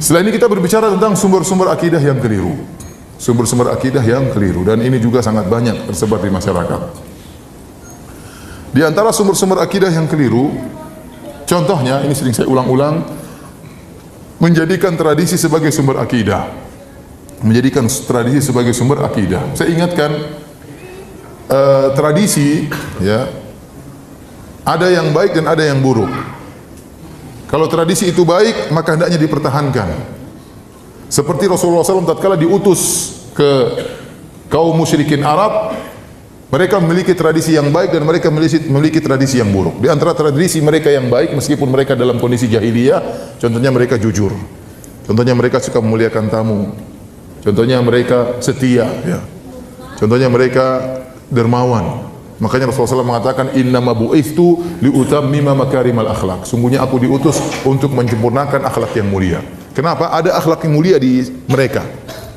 Setelah ini kita berbicara tentang sumber-sumber akidah yang keliru. Sumber-sumber akidah yang keliru, dan ini juga sangat banyak tersebar di masyarakat. Di antara sumber-sumber akidah yang keliru, contohnya, ini sering saya ulang-ulang, menjadikan tradisi sebagai sumber akidah. Menjadikan tradisi sebagai sumber akidah. Saya ingatkan, tradisi, ya, ada yang baik dan ada yang buruk. Kalau tradisi itu baik, maka hendaknya dipertahankan. Seperti Rasulullah SAW tatkala diutus ke kaum musyrikin Arab, mereka memiliki tradisi yang baik dan mereka memiliki tradisi yang buruk. Di antara tradisi mereka yang baik, meskipun mereka dalam kondisi jahiliyah, contohnya mereka jujur, contohnya mereka suka memuliakan tamu, contohnya mereka setia, ya. Contohnya mereka dermawan. Makanya Rasulullah SAW mengatakan, innama bu'ithtu liutammima makarimal akhlak. Sungguhnya aku diutus untuk menyempurnakan akhlak yang mulia. Kenapa? Ada akhlak yang mulia di mereka,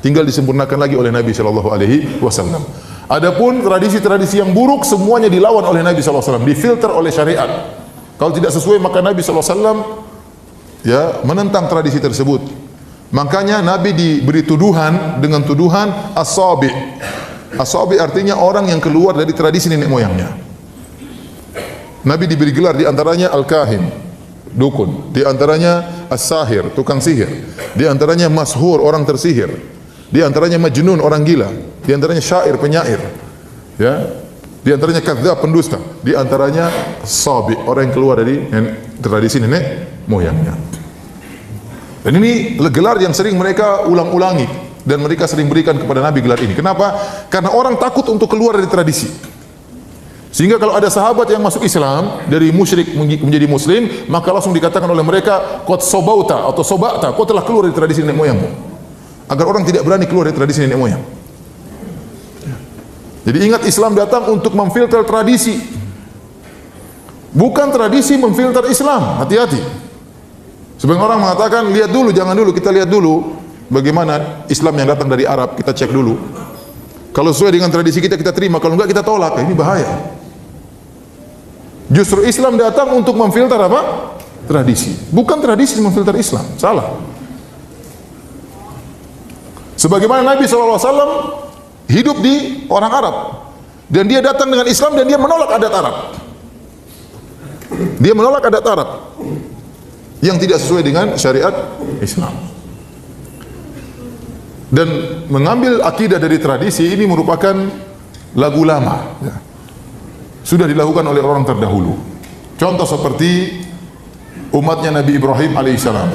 tinggal disempurnakan lagi oleh Nabi SAW. Adapun tradisi-tradisi yang buruk, semuanya dilawan oleh Nabi SAW, difilter oleh syariat. Kalau tidak sesuai, maka Nabi SAW, ya, menentang tradisi tersebut. Makanya Nabi diberi tuduhan dengan tuduhan as-sabi. As-sabi artinya orang yang keluar dari tradisi nenek moyangnya. Nabi diberi gelar, di antaranya al-kahin, dukun, di antaranya as-sahir, tukang sihir, di antaranya mashur, orang tersihir, di antaranya majnun, orang gila, di antaranya syair, penyair, ya, di antaranya kadzdzab, pendusta, di antaranya sabi, orang yang keluar dari tradisi nenek moyangnya. Dan ini gelar yang sering mereka ulang-ulangi, dan mereka sering berikan kepada Nabi gelar ini. Kenapa? Karena orang takut untuk keluar dari tradisi. Sehingga kalau ada sahabat yang masuk Islam dari musyrik menjadi muslim, maka langsung dikatakan oleh mereka, qad sobauta atau sobata, kau telah keluar dari tradisi nenek moyangmu. Agar orang tidak berani keluar dari tradisi nenek moyang. Jadi ingat, Islam datang untuk memfilter tradisi, bukan tradisi memfilter Islam. Hati-hati. Sebagian orang mengatakan, lihat dulu, jangan dulu, kita lihat dulu bagaimana Islam yang datang dari Arab, kita cek dulu. Kalau sesuai dengan tradisi kita, kita terima. Kalau enggak, kita tolak. Ini bahaya. Justru Islam datang untuk memfilter apa? Tradisi. Bukan tradisi memfilter Islam. Salah. Sebagaimana Nabi SAW hidup di orang Arab, dan dia datang dengan Islam, dan dia menolak adat Arab. Dia menolak adat Arab yang tidak sesuai dengan syariat Islam. Dan mengambil akidah dari tradisi ini merupakan lagu lama, ya. Sudah dilakukan oleh orang terdahulu. Contoh seperti umatnya Nabi Ibrahim alaihissalam.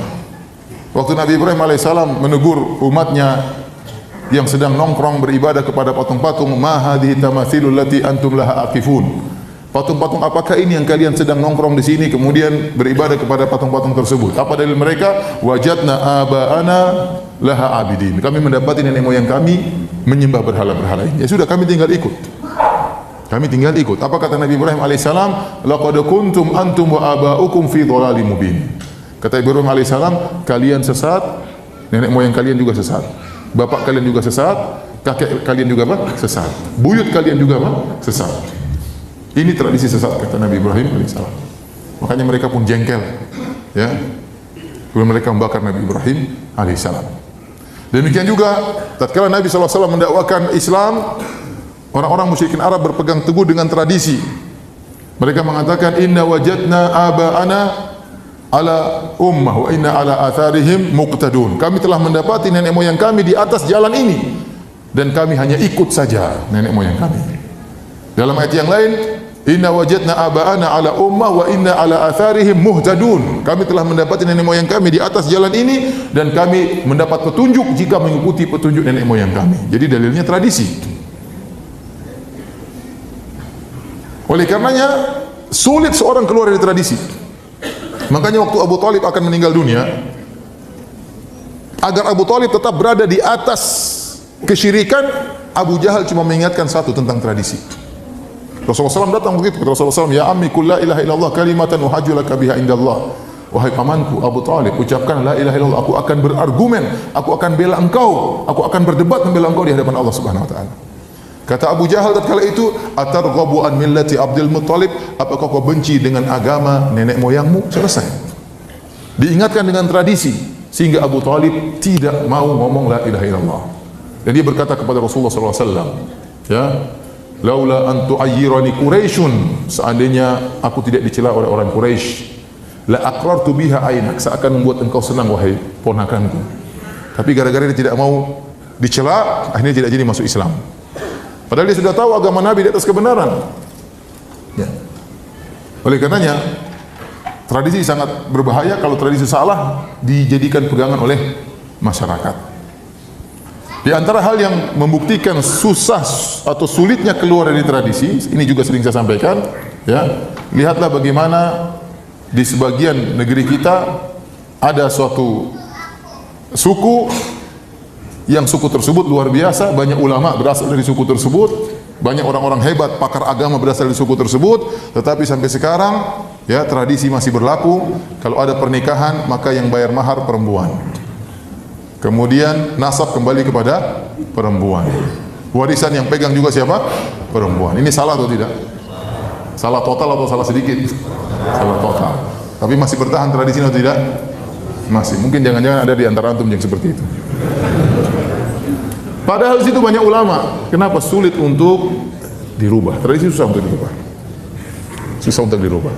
Waktu Nabi Ibrahim alaihissalam menegur umatnya yang sedang nongkrong beribadah kepada patung-patung, ma hadhihi tamathilul lati antum laha aqifun. Patung-patung apakah ini yang kalian sedang nongkrong di sini kemudian beribadah kepada patung-patung tersebut? Apa dalil mereka? Wajadna aba'ana laha abidin. Kami mendapati nenek moyang kami menyembah berhala-berhala ini. Ya sudah, kami tinggal ikut. Kami tinggal ikut. Apa kata Nabi Ibrahim alaihissalam? Laqad kuntum antum wa aba'ukum fi dhalalim mubin. Kata Ibrahim alaihissalam, kalian sesat, nenek moyang kalian juga sesat, bapak kalian juga sesat, kakek kalian juga apa? Sesat, buyut kalian juga apa? Sesat. Ini tradisi sesat, kata Nabi Ibrahim alaihissalam. Makanya mereka pun jengkel, ya. Kemudian mereka membakar Nabi Ibrahim alaihissalam. Demikian juga tatkala Nabi SAW mendakwakan Islam, orang-orang musyrikin Arab berpegang teguh dengan tradisi. Mereka mengatakan, inna wajadna aba'ana ala ummah wa inna ala atharihim muqtadun. Kami telah mendapati nenek moyang kami di atas jalan ini, dan kami hanya ikut saja nenek moyang kami. Dalam ayat yang lain, inna wajadna aba'ana ala ummah wa inna ala atharihim muhtadun. Kami telah mendapati nenek moyang kami di atas jalan ini, dan kami mendapat petunjuk jika mengikuti petunjuk nenek moyang kami. Jadi dalilnya tradisi. Oleh karenanya sulit seorang keluar dari tradisi. Makanya waktu Abu Thalib akan meninggal dunia, agar Abu Thalib tetap berada di atas kesyirikan, Abu Jahal cuma mengingatkan satu tentang tradisi. Rasulullah SAW datang begitu, kata Rasulullah SAW, ya ammi qul la ilaha illallah kalimatan uhajju laka biha indallah. Wahai pamanku Abu Thalib, ucapkan la ilaha illallah, aku akan berargumen, aku akan bela engkau, aku akan berdebat membela engkau di hadapan Allah Subhanahu wa taala. Kata Abu Jahal tatkala itu, atarghabu an millati Abdul Muttalib, apakah kau benci dengan agama nenek moyangmu? Selesai. Diingatkan dengan tradisi. sehingga Abu Talib tidak mau ngomong la ilaha illallah. Dan dia berkata kepada Rasulullah SAW, ya, laula an tu'ayyirani Quraisyun, seandainya aku tidak dicela oleh orang Quraisy, la aqrartu biha ainak, seakan membuat engkau senang wahai ponakanku. Tapi gara-gara dia tidak mau dicela, akhirnya tidak jadi masuk Islam. Padahal dia sudah tahu agama Nabi di atas kebenaran. Ya. Oleh karenanya, tradisi sangat berbahaya kalau tradisi salah dijadikan pegangan oleh masyarakat. Di antara hal yang membuktikan susah atau sulitnya keluar dari tradisi, ini juga sering saya sampaikan, ya. Lihatlah bagaimana di sebagian negeri kita ada suatu suku yang suku tersebut luar biasa, banyak ulama berasal dari suku tersebut, banyak orang-orang hebat, pakar agama berasal dari suku tersebut, tetapi sampai sekarang ya tradisi masih berlaku. Kalau ada pernikahan maka yang bayar mahar perempuan, kemudian nasab kembali kepada perempuan, warisan yang pegang juga siapa? Perempuan. Ini salah atau tidak? Salah total atau salah sedikit? Salah total. Tapi masih bertahan tradisi atau tidak? Masih. Mungkin jangan-jangan ada di antara antum yang seperti itu. Padahal di situ banyak ulama. Kenapa sulit untuk dirubah? Tradisi susah untuk dirubah. Susah untuk dirubah.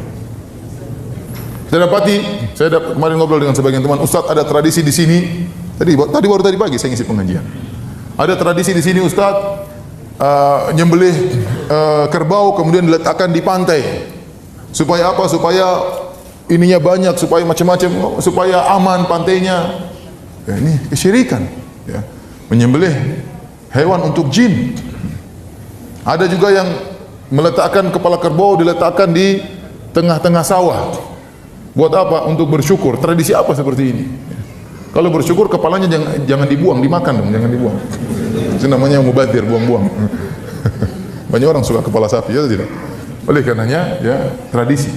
Saya kemarin ngobrol dengan sebagian teman, Ustaz, ada tradisi di sini. Baru tadi pagi saya ngisi pengajian. Ada tradisi di sini, Ustaz, nyembelih kerbau kemudian diletakkan di pantai. Supaya apa? Supaya ininya banyak, supaya macam-macam, supaya aman pantainya. Ya, ini kesyirikan. Ya. Menyembelih hewan untuk jin. Ada juga yang meletakkan kepala kerbau diletakkan di tengah-tengah sawah. Buat apa? Untuk bersyukur. Tradisi apa seperti ini? Kalau bersyukur kepalanya jangan dibuang, dimakan dong, jangan dibuang. Itu namanya mubadzir, buang-buang. Banyak orang suka kepala sapi, ya tidak? Oleh karenanya, ya tradisi.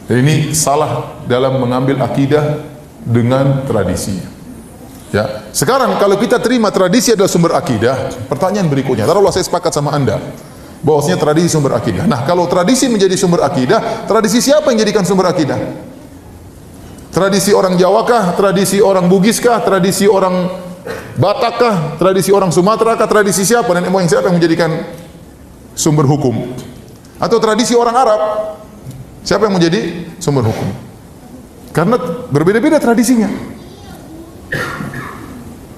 Jadi ini salah dalam mengambil akidah dengan tradisi. Ya, sekarang kalau kita terima tradisi adalah sumber akidah, pertanyaan berikutnya, taruhlah saya sepakat sama Anda bahwasanya tradisi sumber akidah. Nah, kalau tradisi menjadi sumber akidah, tradisi siapa yang jadikan sumber akidah? Tradisi orang Jawa kah? Tradisi orang Bugis kah? Tradisi orang Batak kah? Tradisi orang Sumatera kah? Tradisi siapa? Nenek moyang siapa yang menjadikan sumber hukum? Atau tradisi orang Arab? Siapa yang menjadi sumber hukum? Karena berbeda-beda tradisinya.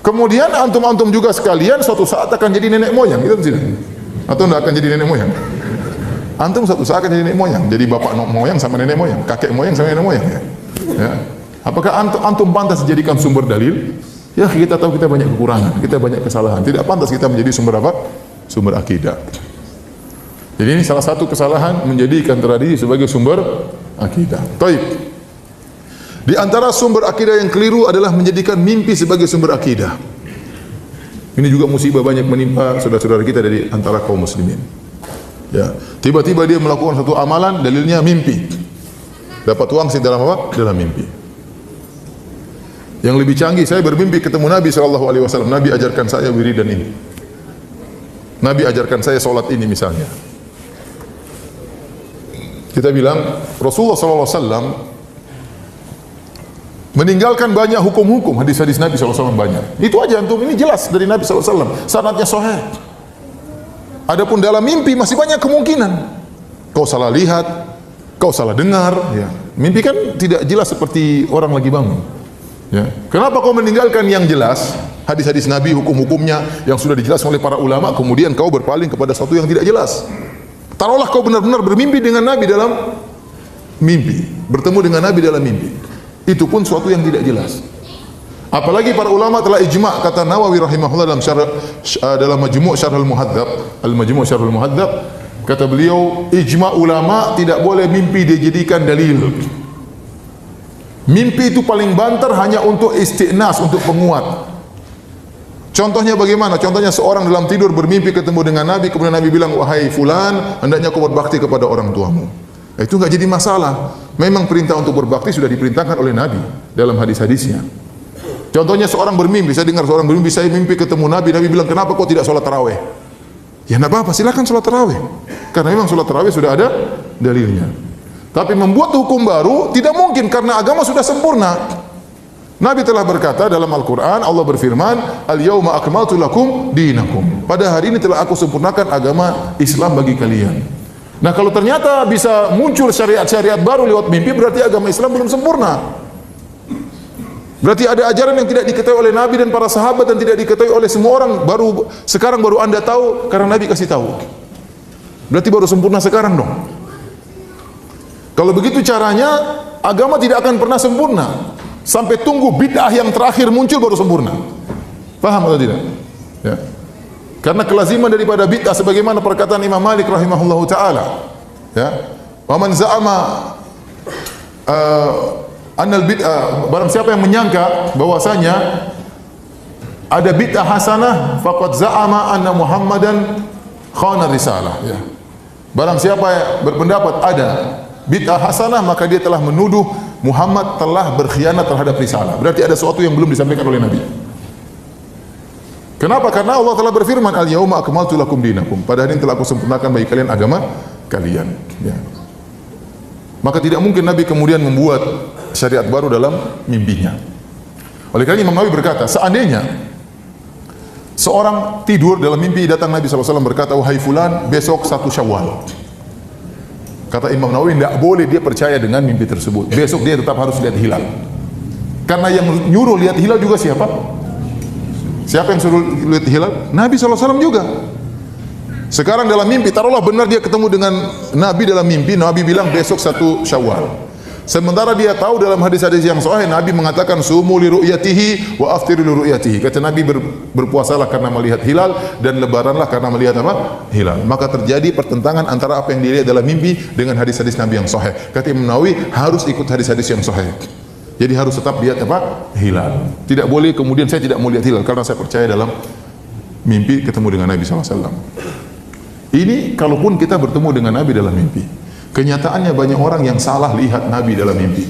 Kemudian antum-antum juga sekalian suatu saat akan jadi nenek moyang, gitu tidak? Atau tidak akan jadi nenek moyang? Antum suatu saat akan jadi nenek moyang, jadi bapak moyang sama nenek moyang, kakek moyang sama nenek moyang, ya. Ya. Apakah antum pantas dijadikan sumber dalil? Ya, kita tahu kita banyak kekurangan, kita banyak kesalahan. Tidak pantas kita menjadi sumber apa? Sumber akidah. Jadi ini salah satu kesalahan menjadikan tradisi sebagai sumber akidah. Baik. Di antara sumber akidah yang keliru adalah menjadikan mimpi sebagai sumber akidah. Ini juga musibah banyak menimpa saudara-saudara kita dari antara kaum muslimin. Ya, tiba-tiba dia melakukan satu amalan, dalilnya mimpi. Dapat uang sih dalam apa? Dalam mimpi. Yang lebih canggih, saya bermimpi ketemu Nabi SAW. Nabi ajarkan saya wiridan ini. Nabi ajarkan saya solat ini misalnya. Kita bilang Rasulullah SAW meninggalkan banyak hukum-hukum, hadis-hadis Nabi SAW banyak. Itu aja antum, ini jelas dari Nabi SAW. Sanadnya sahih. Adapun dalam mimpi masih banyak kemungkinan. Kau salah lihat, kau salah dengar. Ya. Mimpi kan tidak jelas seperti orang lagi bangun. Ya. Kenapa kau meninggalkan yang jelas? Hadis-hadis Nabi, hukum-hukumnya yang sudah dijelaskan oleh para ulama, kemudian kau berpaling kepada sesuatu yang tidak jelas. Taruhlah kau benar-benar bermimpi dengan Nabi dalam mimpi, bertemu dengan Nabi dalam mimpi. Itu pun suatu yang tidak jelas. Apalagi para ulama telah ijma', kata Nawawi rahimahullah dalam Majmu' Syarhul Muhadzab, Al-Majmu' Syarhul Muhadzab, kata beliau, ijma' ulama tidak boleh mimpi dijadikan dalil. Mimpi itu paling banter hanya untuk istiqnas, untuk penguat. Contohnya bagaimana? Contohnya seorang dalam tidur bermimpi ketemu dengan Nabi, kemudian Nabi bilang, wahai fulan, hendaknya kau berbakti kepada orang tuamu. Itu enggak jadi masalah. Memang perintah untuk berbakti sudah diperintahkan oleh Nabi dalam hadis-hadisnya. Contohnya seorang bermimpi, saya dengar seorang bermimpi, saya mimpi ketemu Nabi, Nabi bilang, kenapa kau tidak sholat tarawih? Ya enggak apa-apa, silakan sholat tarawih. Karena memang sholat tarawih sudah ada dalilnya. Tapi membuat hukum baru tidak mungkin karena agama sudah sempurna. Nabi telah berkata dalam Al-Quran, Allah berfirman, Al-yawma akmaltu lakum dinakum. Pada hari ini telah aku sempurnakan agama Islam bagi kalian. Nah, kalau ternyata bisa muncul syariat-syariat baru lewat mimpi, berarti agama Islam belum sempurna. Berarti ada ajaran yang tidak diketahui oleh Nabi dan para sahabat dan tidak diketahui oleh semua orang. Sekarang baru Anda tahu karena Nabi kasih tahu. Berarti baru sempurna sekarang dong. Kalau begitu caranya, agama tidak akan pernah sempurna sampai tunggu bid'ah yang terakhir muncul baru sempurna. Paham atau tidak? Ya. Karena kelaziman daripada bid'ah sebagaimana perkataan Imam Malik rahimahullahu taala, ya. Wa man za'ama annal bid'ah, barang siapa yang menyangka bahwasanya ada bid'ah hasanah, faqad za'ama anna Muhammadan khana risalah, ya. Barang siapa yang berpendapat ada bid'ah hasanah, maka dia telah menuduh Muhammad telah berkhianat terhadap risalah. Berarti ada sesuatu yang belum disampaikan oleh Nabi. Kenapa? Karena Allah telah berfirman, Al-yawma akmaltu lakum dinakum. Pada hari ini telah aku sempurnakan bagi kalian agama kalian. Ya. Maka tidak mungkin Nabi kemudian membuat syariat baru dalam mimpinya. Oleh karena Imam Nawawi berkata, seandainya seorang tidur dalam mimpi, datang Nabi SAW berkata, wahai fulan, besok 1 Syawal. Kata Imam Nawawi, tidak boleh dia percaya dengan mimpi tersebut. Besok dia tetap harus lihat hilal. Karena yang nyuruh lihat hilal juga siapa? Siapa yang suruh lihat hilal? Nabi SAW juga. Sekarang dalam mimpi, taruhlah benar dia ketemu dengan Nabi dalam mimpi, Nabi bilang besok 1 Syawal. Sementara dia tahu dalam hadis-hadis yang sahih, Nabi mengatakan sumu li ru'yatihi wa aftiru li ru'yatihi. Kata Nabi, berpuasalah karena melihat hilal dan lebaranlah karena melihat apa? Hilal. Maka terjadi pertentangan antara apa yang dilihat dalam mimpi dengan hadis-hadis Nabi yang sahih. Kata Imam Nawawi, harus ikut hadis-hadis yang sahih. Jadi harus tetap lihat apa? Hilal. Tidak boleh kemudian saya tidak mau lihat hilal karena saya percaya dalam mimpi ketemu dengan Nabi SAW. Ini kalaupun kita bertemu dengan Nabi dalam mimpi. Kenyataannya banyak orang yang salah lihat Nabi dalam mimpi.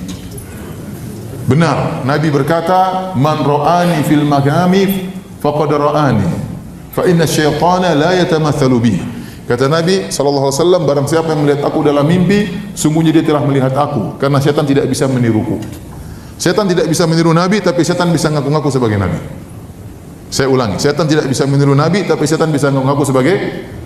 Benar, Nabi berkata, "Man ra'ani fil manami faqad ra'ani, fa inna syaitana la yatamatsalu bi." Kata Nabi sallallahu alaihi wasallam, barang siapa yang melihat aku dalam mimpi, sungguhnya dia telah melihat aku, karena setan tidak bisa meniruku. Setan tidak bisa meniru Nabi, tapi setan bisa ngaku-ngaku sebagai Nabi. Saya ulangi, setan tidak bisa meniru Nabi, tapi setan bisa ngaku-ngaku sebagai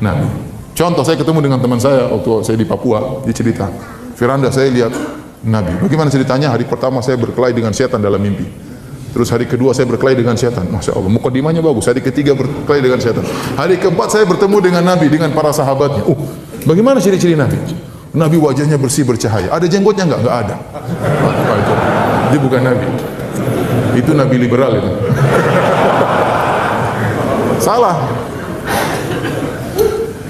Nabi. Contoh, saya ketemu dengan teman saya waktu saya di Papua, dia cerita, Firanda, saya lihat Nabi. Bagaimana ceritanya? Hari pertama saya berkelahi dengan setan dalam mimpi. Terus hari kedua saya berkelahi dengan setan. Masya Allah, mukadimahnya bagus. Hari ketiga berkelahi dengan setan. Hari keempat saya bertemu dengan Nabi, dengan para sahabatnya. Bagaimana ciri-ciri Nabi? Nabi wajahnya bersih bercahaya. Ada jenggotnya enggak? Enggak ada. Apa itu? Dia bukan Nabi. Itu Nabi liberal itu. Salah.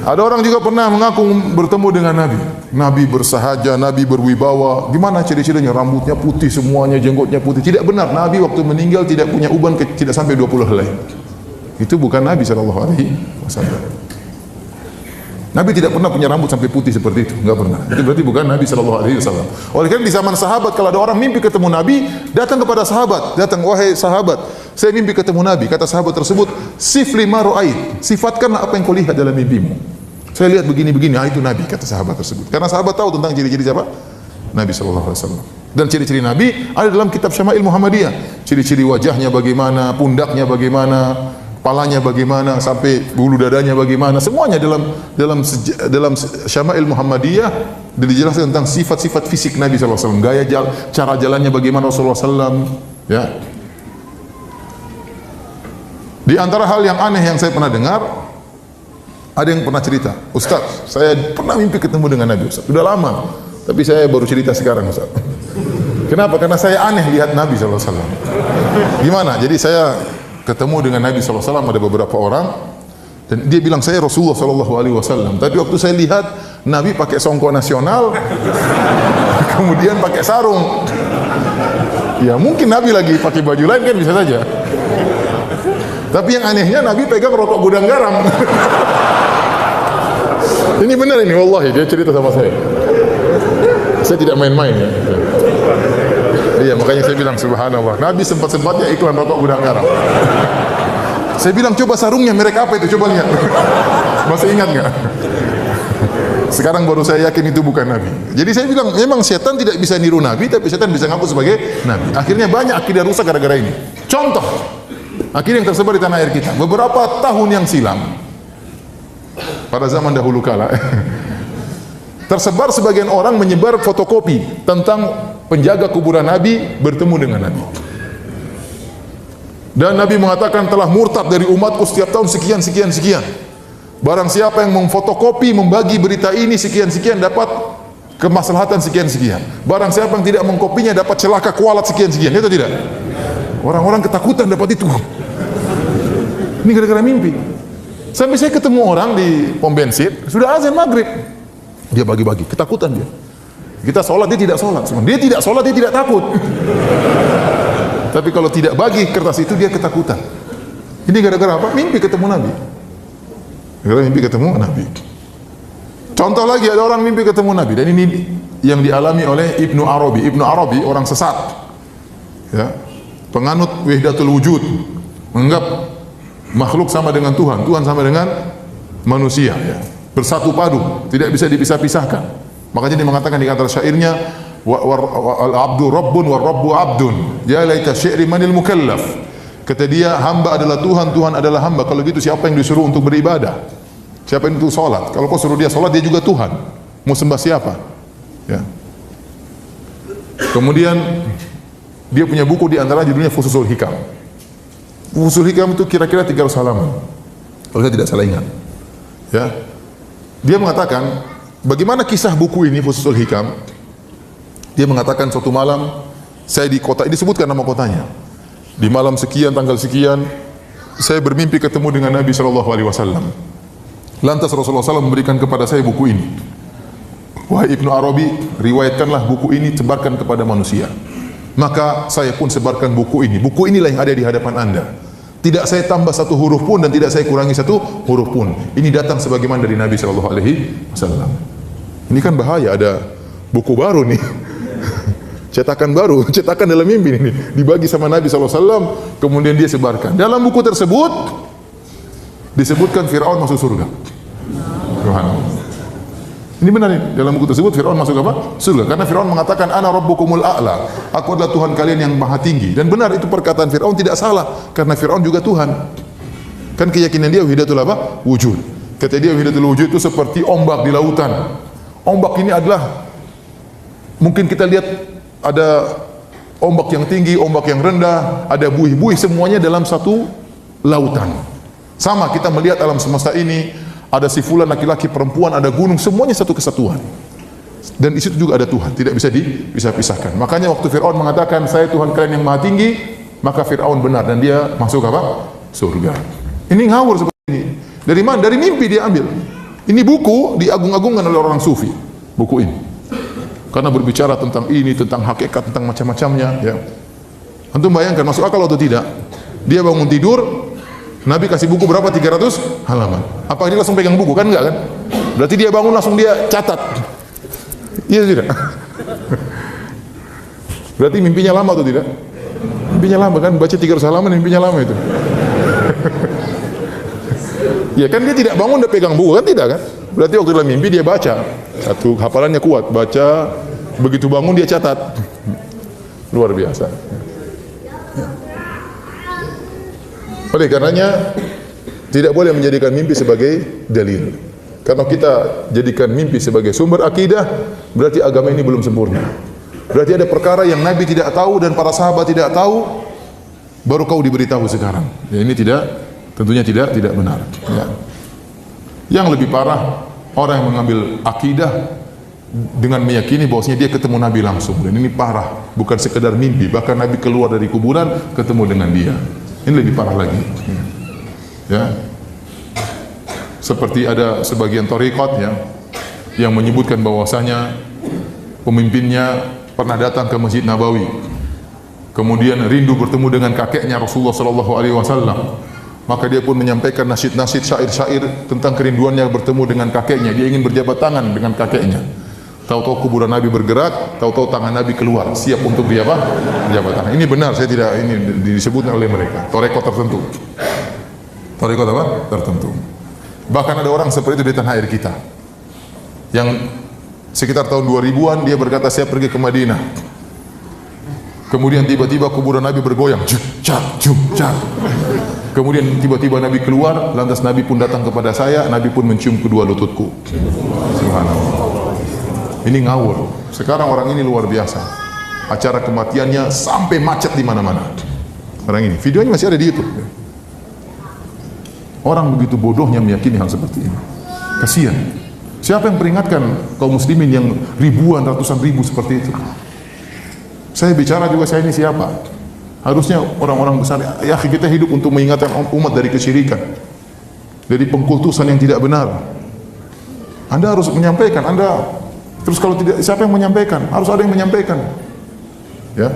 Ada orang juga pernah mengaku bertemu dengan Nabi. Nabi bersahaja, Nabi berwibawa. Gimana ciri-cirinya? Rambutnya putih semuanya, jenggotnya putih. Tidak benar. Nabi waktu meninggal tidak punya uban, tidak sampai 20 helai. Itu bukan Nabi SAW. Nabi tidak pernah punya rambut sampai putih seperti itu. Enggak pernah. Itu berarti bukan Nabi SAW. Oleh karena di zaman sahabat, kalau ada orang mimpi ketemu Nabi, datang kepada sahabat. Datang, wahai sahabat, saya mimpi ketemu Nabi. Kata sahabat tersebut, sifli ma ra'ait. Sifatkanlah apa yang kau lihat dalam mimpimu. Saya lihat begini-begini, itu Nabi, kata sahabat tersebut. Karena sahabat tahu tentang ciri-ciri siapa? Nabi SAW. Dan ciri-ciri Nabi ada dalam kitab Syama'il Muhammadiyah. Ciri-ciri wajahnya bagaimana, pundaknya bagaimana, kepalanya bagaimana, sampai bulu dadanya bagaimana. Semuanya dalam Syama'il Muhammadiyah dijelaskan tentang sifat-sifat fisik Nabi SAW. Gaya cara jalannya bagaimana Rasulullah SAW. Ya. Di antara hal yang aneh yang saya pernah dengar, ada yang pernah cerita, Ustaz, saya pernah mimpi ketemu dengan Nabi, Ustaz. Sudah lama, tapi saya baru cerita sekarang, Ustaz. Kenapa? Karena saya aneh lihat Nabi SAW. Gimana? Jadi saya ketemu dengan Nabi SAW, ada beberapa orang, dan dia bilang saya Rasulullah SAW. Tapi waktu saya lihat Nabi pakai songkok nasional, kemudian pakai sarung. Ya mungkin Nabi lagi pakai baju lain kan bisa saja. Tapi yang anehnya Nabi pegang rokok gudang garam. Ini benar ini, wallahi, dia cerita sama saya. Saya tidak main-main ya. Iya, makanya saya bilang subhanallah. Nabi sempat-sempatnya iklan rokok gudang garam. Saya bilang coba sarungnya merek apa itu, coba lihat. Masih ingat nggak? Sekarang baru saya yakin itu bukan Nabi. Jadi saya bilang, memang setan tidak bisa niru Nabi, tapi setan bisa ngaku sebagai Nabi. Akhirnya banyak akidah rusak gara-gara ini. Contoh, akidah yang tersebar di tanah air kita. Beberapa tahun yang silam, pada zaman dahulu kala, tersebar sebagian orang menyebar fotokopi tentang penjaga kuburan Nabi bertemu dengan Nabi. Dan Nabi mengatakan telah murtad dari umatku setiap tahun sekian sekian sekian. Barang siapa yang memfotokopi, membagi berita ini sekian sekian dapat kemaslahatan sekian sekian. Barang siapa yang tidak mengkopinya dapat celaka kualat sekian sekian. Itu tidak? Orang-orang ketakutan dapat itu. Ini gara-gara mimpi. Sampai saya ketemu orang di pom bensin, sudah azan maghrib, dia bagi-bagi, ketakutan dia. Kita sholat, dia tidak sholat. Dia tidak sholat, dia tidak takut. Tapi kalau tidak bagi kertas itu, dia ketakutan. Ini gara-gara apa? Mimpi ketemu Nabi. Gara-gara mimpi ketemu Nabi. Contoh lagi, ada orang mimpi ketemu Nabi, dan ini yang dialami oleh Ibnu Arabi. Ibnu Arabi orang sesat, ya, penganut wahdatul wujud, menganggap makhluk sama dengan Tuhan, Tuhan sama dengan manusia, ya, bersatu padu, tidak bisa dipisah-pisahkan. Makanya dia mengatakan di antara syairnya, al-abdu rabbun wa rabbu abdun, ya laita syi'ri manil mukallaf. Kata dia, hamba adalah Tuhan, Tuhan adalah hamba. Kalau gitu siapa yang disuruh untuk beribadah? Siapa yang itu sholat? Kalau kau suruh dia sholat, dia juga Tuhan. Mau sembah siapa? Ya. Kemudian dia punya buku di antara judulnya Fususul Hikam. Fususul Hikam itu kira-kira 300 halaman, kalau saya tidak salah ingat. Ya, dia mengatakan bagaimana kisah buku ini Fususul Hikam. Dia mengatakan suatu malam saya di kota, disebutkan nama kotanya. Di malam sekian, tanggal sekian, saya bermimpi ketemu dengan Nabi Shallallahu Alaihi Wasallam. Lantas Rasulullah SAW memberikan kepada saya buku ini. Wahai Ibnu Arabi, riwayatkanlah buku ini, sebarkan kepada manusia. Maka saya pun sebarkan buku ini. Buku inilah yang ada di hadapan Anda. Tidak saya tambah satu huruf pun dan tidak saya kurangi satu huruf pun. Ini datang sebagaimana dari Nabi Shallallahu Alaihi Wasallam. Ini kan bahaya, ada buku baru nih. Cetakan baru, cetakan dalam mimpi ini dibagi sama Nabi SAW, kemudian dia sebarkan. Dalam buku tersebut disebutkan Fir'aun masuk surga. Ini benar nih, dalam buku tersebut Fir'aun masuk apa? Surga. Karena Fir'aun mengatakan ana rabbukumul a'la, aku adalah Tuhan kalian yang maha tinggi. Dan benar itu perkataan Fir'aun tidak salah, karena Fir'aun juga Tuhan. Kan keyakinan dia wahidatul apa? Wujud. Kata dia wahidatul wujud itu seperti ombak di lautan. Ombak ini adalah, mungkin kita lihat ada ombak yang tinggi, ombak yang rendah, ada buih-buih, semuanya dalam satu lautan. Sama kita melihat alam semesta ini, ada si fulan laki-laki, perempuan, ada gunung, semuanya satu kesatuan. Dan di situ juga ada Tuhan, tidak bisa dipisah-pisahkan. Makanya waktu Fir'aun mengatakan saya Tuhan kalian yang maha tinggi, maka Fir'aun benar dan dia masuk apa? Surga. Ini ngawur seperti ini. Dari mana? Dari mimpi dia ambil. Ini buku diagung-agungkan oleh orang sufi. Buku ini. Karena berbicara tentang ini, tentang hakikat, tentang macam-macamnya, ya. Antum bayangkan masuk akal atau tidak? Dia bangun tidur, Nabi kasih buku berapa? 300 halaman. Apa dia langsung pegang buku? Kan enggak kan? Berarti dia bangun langsung dia catat. Iya tidak? Berarti mimpinya lama atau tidak? Mimpinya lama kan? Baca 300 halaman mimpinya lama itu. Ya kan dia tidak bangun udah pegang buku kan, tidak kan? Berarti waktu dalam mimpi dia baca. Satu hafalannya kuat, baca, begitu bangun dia catat. Luar biasa. Oleh karenanya tidak boleh menjadikan mimpi sebagai dalil. Karena kita jadikan mimpi sebagai sumber akidah, berarti agama ini belum sempurna. Berarti ada perkara yang Nabi tidak tahu dan para sahabat tidak tahu, baru kau diberitahu sekarang. Ya, ini tentunya tidak benar. Ya. Yang lebih parah, orang yang mengambil akidah dengan meyakini bahwasanya dia ketemu Nabi langsung, dan ini parah, bukan sekedar mimpi, bahkan Nabi keluar dari kuburan ketemu dengan dia. Ini lebih parah lagi. Ya, seperti ada sebagian thariqat ya yang menyebutkan bahwasanya pemimpinnya pernah datang ke Masjid Nabawi, kemudian rindu bertemu dengan kakeknya Rasulullah Sallallahu Alaihi Wasallam. Maka dia pun menyampaikan nasyid-nasyid, syair-syair tentang kerinduannya bertemu dengan kakeknya. Dia ingin berjabat tangan dengan kakeknya. Tahu-tahu kuburan Nabi bergerak, tahu-tahu tangan Nabi keluar, siap untuk dia apa? Berjabat tangan. Ini benar, saya tidak, ini disebutkan oleh mereka. Thariqat tertentu. Thariqat apa? Tertentu. Bahkan ada orang seperti itu di tanah air kita. yang sekitar tahun 2000-an, dia berkata saya pergi ke Madinah. Kemudian tiba-tiba kuburan Nabi bergoyang, juk cak juk cak. Kemudian tiba-tiba Nabi keluar, lantas Nabi pun datang kepada saya, Nabi pun mencium kedua lututku. Subhanallah. Ini ngawur. Sekarang orang ini luar biasa. Acara kematiannya sampai macet di mana-mana. Orang ini, videonya masih ada di YouTube. Orang begitu bodohnya meyakini hal seperti ini. Kasihan. Siapa yang peringatkan kaum muslimin yang ribuan, ratusan ribu seperti itu? Saya bicara juga, saya ini siapa? Harusnya orang-orang besar, ya kita hidup untuk mengingatkan umat dari kesyirikan, dari pengkultusan yang tidak benar. Anda harus menyampaikan, terus kalau tidak, siapa yang menyampaikan? Harus ada yang menyampaikan. Ya,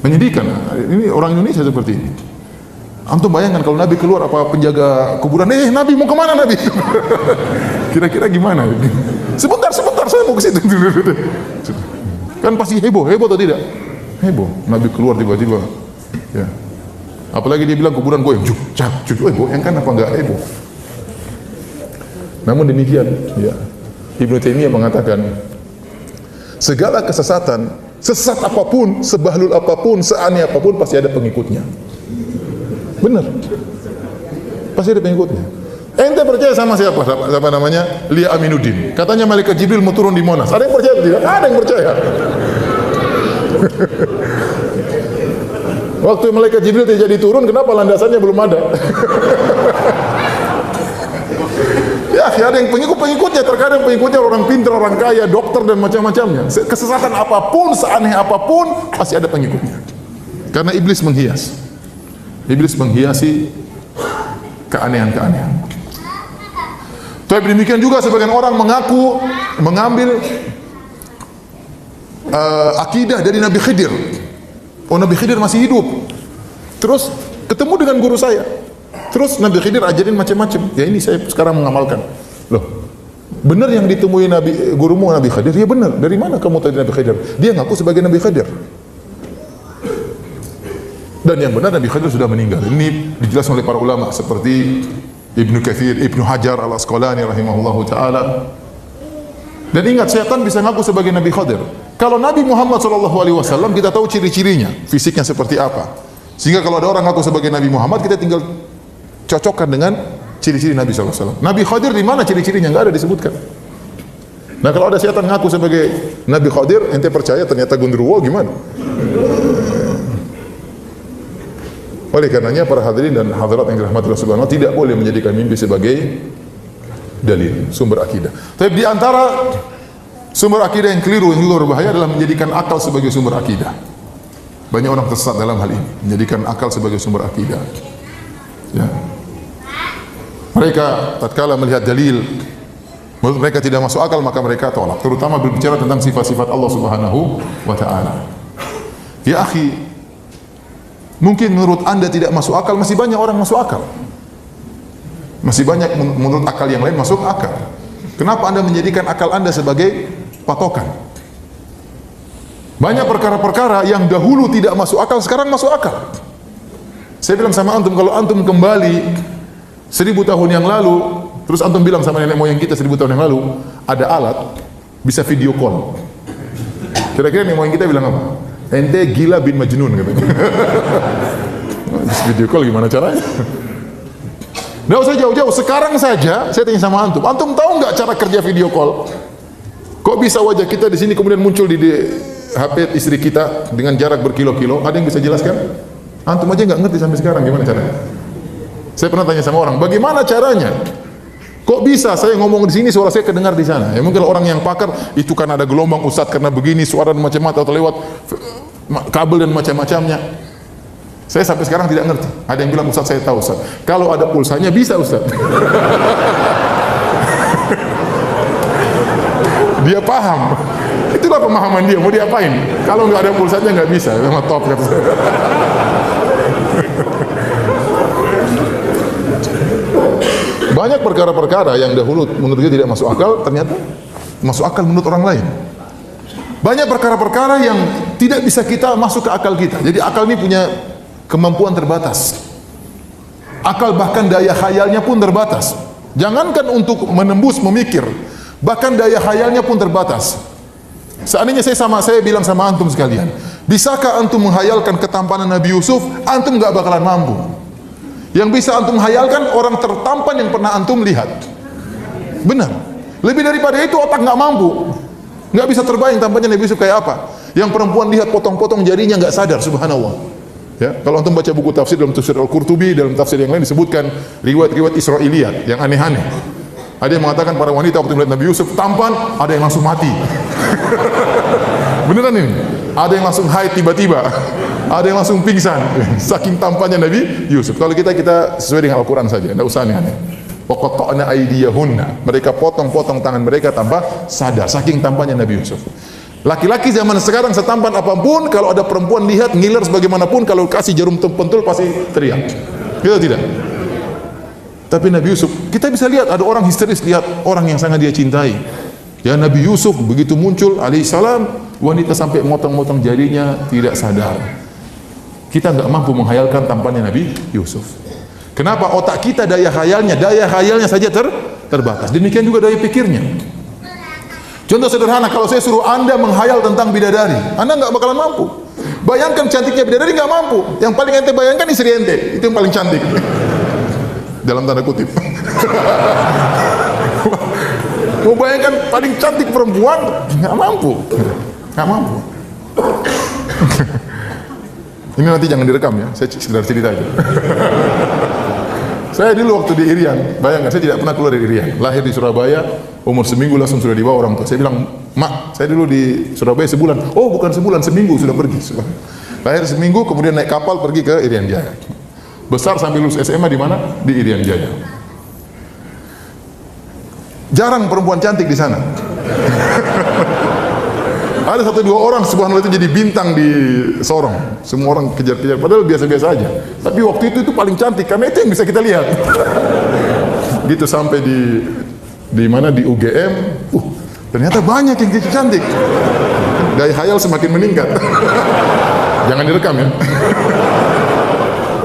menyedihkan. Ini orang Indonesia seperti ini. Antum bayangkan kalau Nabi keluar, apa penjaga kuburan, Nabi mau kemana Nabi? Kira-kira gimana? Sebentar, saya mau ke situ. Kan pasti heboh atau tidak? Heboh. Nabi keluar tiba-tiba. Ya. Apalagi dia bilang kuburan goyang, juk cak juk. Goyang kan apa enggak heboh? Namun demikian, ya. Ibnu Taimiyah mengatakan, segala kesesatan, sesat apapun, sebahlul apapun, seaneh apapun, pasti ada pengikutnya. Benar. Pasti ada pengikutnya. Ente percaya sama siapa? Siapa namanya? Lia Aminuddin. Katanya malaikat Jibril mau turun di Monas. Ada yang percaya tidak? Ada yang percaya. Waktu malaikat Jibril tidak jadi turun, kenapa landasannya belum ada? Ya, ada yang pengikutnya. Terkadang pengikutnya orang pintar, orang kaya, dokter dan macam-macamnya. Kesesatan apapun, seaneh apapun, pasti ada pengikutnya. Karena iblis menghias. Iblis menghiasi keanehan-keanehan. Tapi demikian juga sebagian orang mengambil akidah dari Nabi Khidir. Oh, Nabi Khidir masih hidup. Terus ketemu dengan guru saya. Terus Nabi Khidir ajarin macam-macam. Ya ini saya sekarang mengamalkan. Loh, benar yang ditemui gurumu Nabi Khidir? Ya benar. Dari mana kamu tahu Nabi Khidir? Dia ngaku sebagai Nabi Khidir. Dan yang benar Nabi Khidir sudah meninggal. Ini dijelaskan oleh para ulama seperti Ibnu Katsir, Ibnu Hajar Al-Asqalani rahimahullahu taala. Dan ingat, setan bisa ngaku sebagai Nabi Khidir. Kalau Nabi Muhammad SAW kita tahu ciri-cirinya, fisiknya seperti apa. Sehingga kalau ada orang ngaku sebagai Nabi Muhammad, kita tinggal cocokkan dengan ciri-ciri Nabi SAW. Nabi Khidir di mana ciri-cirinya? Enggak ada disebutkan. Nah, kalau ada setan ngaku sebagai Nabi Khidir, ente percaya ternyata gundurwo, gimana? Oleh karenanya para hadirin dan hadirat yang dirahmati Allah Subhanahu wa taala, tidak boleh menjadikan mimpi sebagai dalil, sumber akidah. Tapi di antara sumber akidah yang keliru, yang juga berbahaya adalah menjadikan akal sebagai sumber akidah. Banyak orang tersesat dalam hal ini, menjadikan akal sebagai sumber akidah. Ya. Mereka tatkala melihat dalil, menurut mereka tidak masuk akal, maka mereka tolak. Terutama berbicara tentang sifat-sifat Allah Subhanahu wa taala. Ya akhi, mungkin menurut anda tidak masuk akal, masih banyak orang masuk akal. Masih banyak menurut akal yang lain masuk akal. Kenapa anda menjadikan akal anda sebagai patokan? Banyak perkara-perkara yang dahulu tidak masuk akal, sekarang masuk akal. Saya bilang sama antum, kalau antum kembali 1000 tahun yang lalu, terus antum bilang sama nenek moyang kita 1000 tahun yang lalu, ada alat bisa video call. Kira-kira nenek moyang kita bilang apa? Ente gila bin Majnun katanya. Video call gimana caranya? Nggak usah jauh-jauh, sekarang saja saya tanya sama antum. Antum tahu nggak cara kerja video call? Kok bisa wajah kita di sini kemudian muncul di HP istri kita dengan jarak berkilo-kilo? Ada yang bisa jelaskan? Antum aja nggak ngerti sampai sekarang gimana caranya. Saya pernah tanya sama orang, bagaimana caranya? Kok bisa saya ngomong di sini suara saya kedengar di sana? Ya mungkin orang yang pakar itu kan ada gelombang Ustaz karena begini suara dan macam-macam atau lewat kabel dan macam-macamnya. Saya sampai sekarang tidak ngerti. Ada yang bilang Ustaz saya tahu Ustaz. Kalau ada pulsanya bisa Ustaz. Dia paham. Itulah pemahaman dia. Mau diapain? Kalau nggak ada pulsanya nggak bisa. Memang top kata saya. Banyak perkara-perkara yang dahulu menurut dia tidak masuk akal, ternyata masuk akal menurut orang lain. Banyak perkara-perkara yang tidak bisa kita masuk ke akal kita. Jadi akal ini punya kemampuan terbatas. Akal bahkan daya khayalnya pun terbatas. Jangankan untuk menembus memikir, Bahkan daya khayalnya pun terbatas. Seandainya saya bilang sama antum sekalian, bisakah antum menghayalkan ketampanan Nabi Yusuf? Antum nggak bakalan mampu. Yang bisa antum hayalkan orang tertampan yang pernah antum lihat. Benar. Lebih daripada itu otak nggak mampu. Nggak bisa terbayang tampaknya Nabi Yusuf kayak apa. Yang perempuan lihat potong-potong jarinya nggak sadar, subhanallah. Ya, kalau antum baca buku tafsir dalam tafsir Al-Qurtubi, dalam tafsir yang lain disebutkan riwayat-riwayat Israiliyat yang aneh-aneh. Ada yang mengatakan para wanita waktu melihat Nabi Yusuf tampan, ada yang langsung mati. Beneran ini? Ada yang langsung haid tiba-tiba, ada yang langsung pingsan, saking tampannya Nabi Yusuf. Kalau kita sesuai dengan Al-Quran saja, tidak usah aneh-aneh. Waqatta'na aydiyahunna, mereka potong-potong tangan mereka tanpa sadar, saking tampannya Nabi Yusuf. Laki-laki zaman sekarang setampan apapun, kalau ada perempuan lihat ngiler sebagaimanapun, kalau kasih jarum pentul pasti teriak. Gitu tidak? Tapi Nabi Yusuf, kita bisa lihat ada orang histeris lihat orang yang sangat dia cintai. Ya, Nabi Yusuf begitu muncul alaihissalam, wanita sampai motong-motong jarinya tidak sadar. Kita nggak mampu menghayalkan tampannya Nabi Yusuf. Kenapa? Otak kita daya khayalnya saja terbatas. Demikian juga daya pikirnya. Contoh sederhana, kalau saya suruh Anda menghayal tentang bidadari, Anda nggak bakalan mampu. Bayangkan cantiknya bidadari, nggak mampu. Yang paling ente bayangkan istri ente, itu yang paling cantik. Dalam tanda kutip. Mau bayangkan paling cantik perempuan, nggak mampu. Ini nanti jangan direkam ya, saya sekedar cerita aja. Saya dulu waktu di Irian, bayangkan saya tidak pernah keluar dari Irian. Lahir di Surabaya, umur seminggu langsung sudah dibawa orang tua. Saya bilang, Mak, saya dulu di Surabaya sebulan. Oh, bukan sebulan, seminggu sudah pergi. Lahir seminggu, kemudian naik kapal pergi ke Irian Jaya. Besar sampai lulus SMA di mana? Di Irian Jaya. Jarang perempuan cantik di sana. Ada 1-2 orang subhanallah itu jadi bintang di Sorong. Semua orang kejar-kejar, padahal biasa-biasa aja. Tapi waktu itu paling cantik karena itu yang bisa kita lihat. Gitu sampai di mana di UGM, ternyata banyak yang cantik. Daya khayal semakin meningkat. Jangan direkam ya.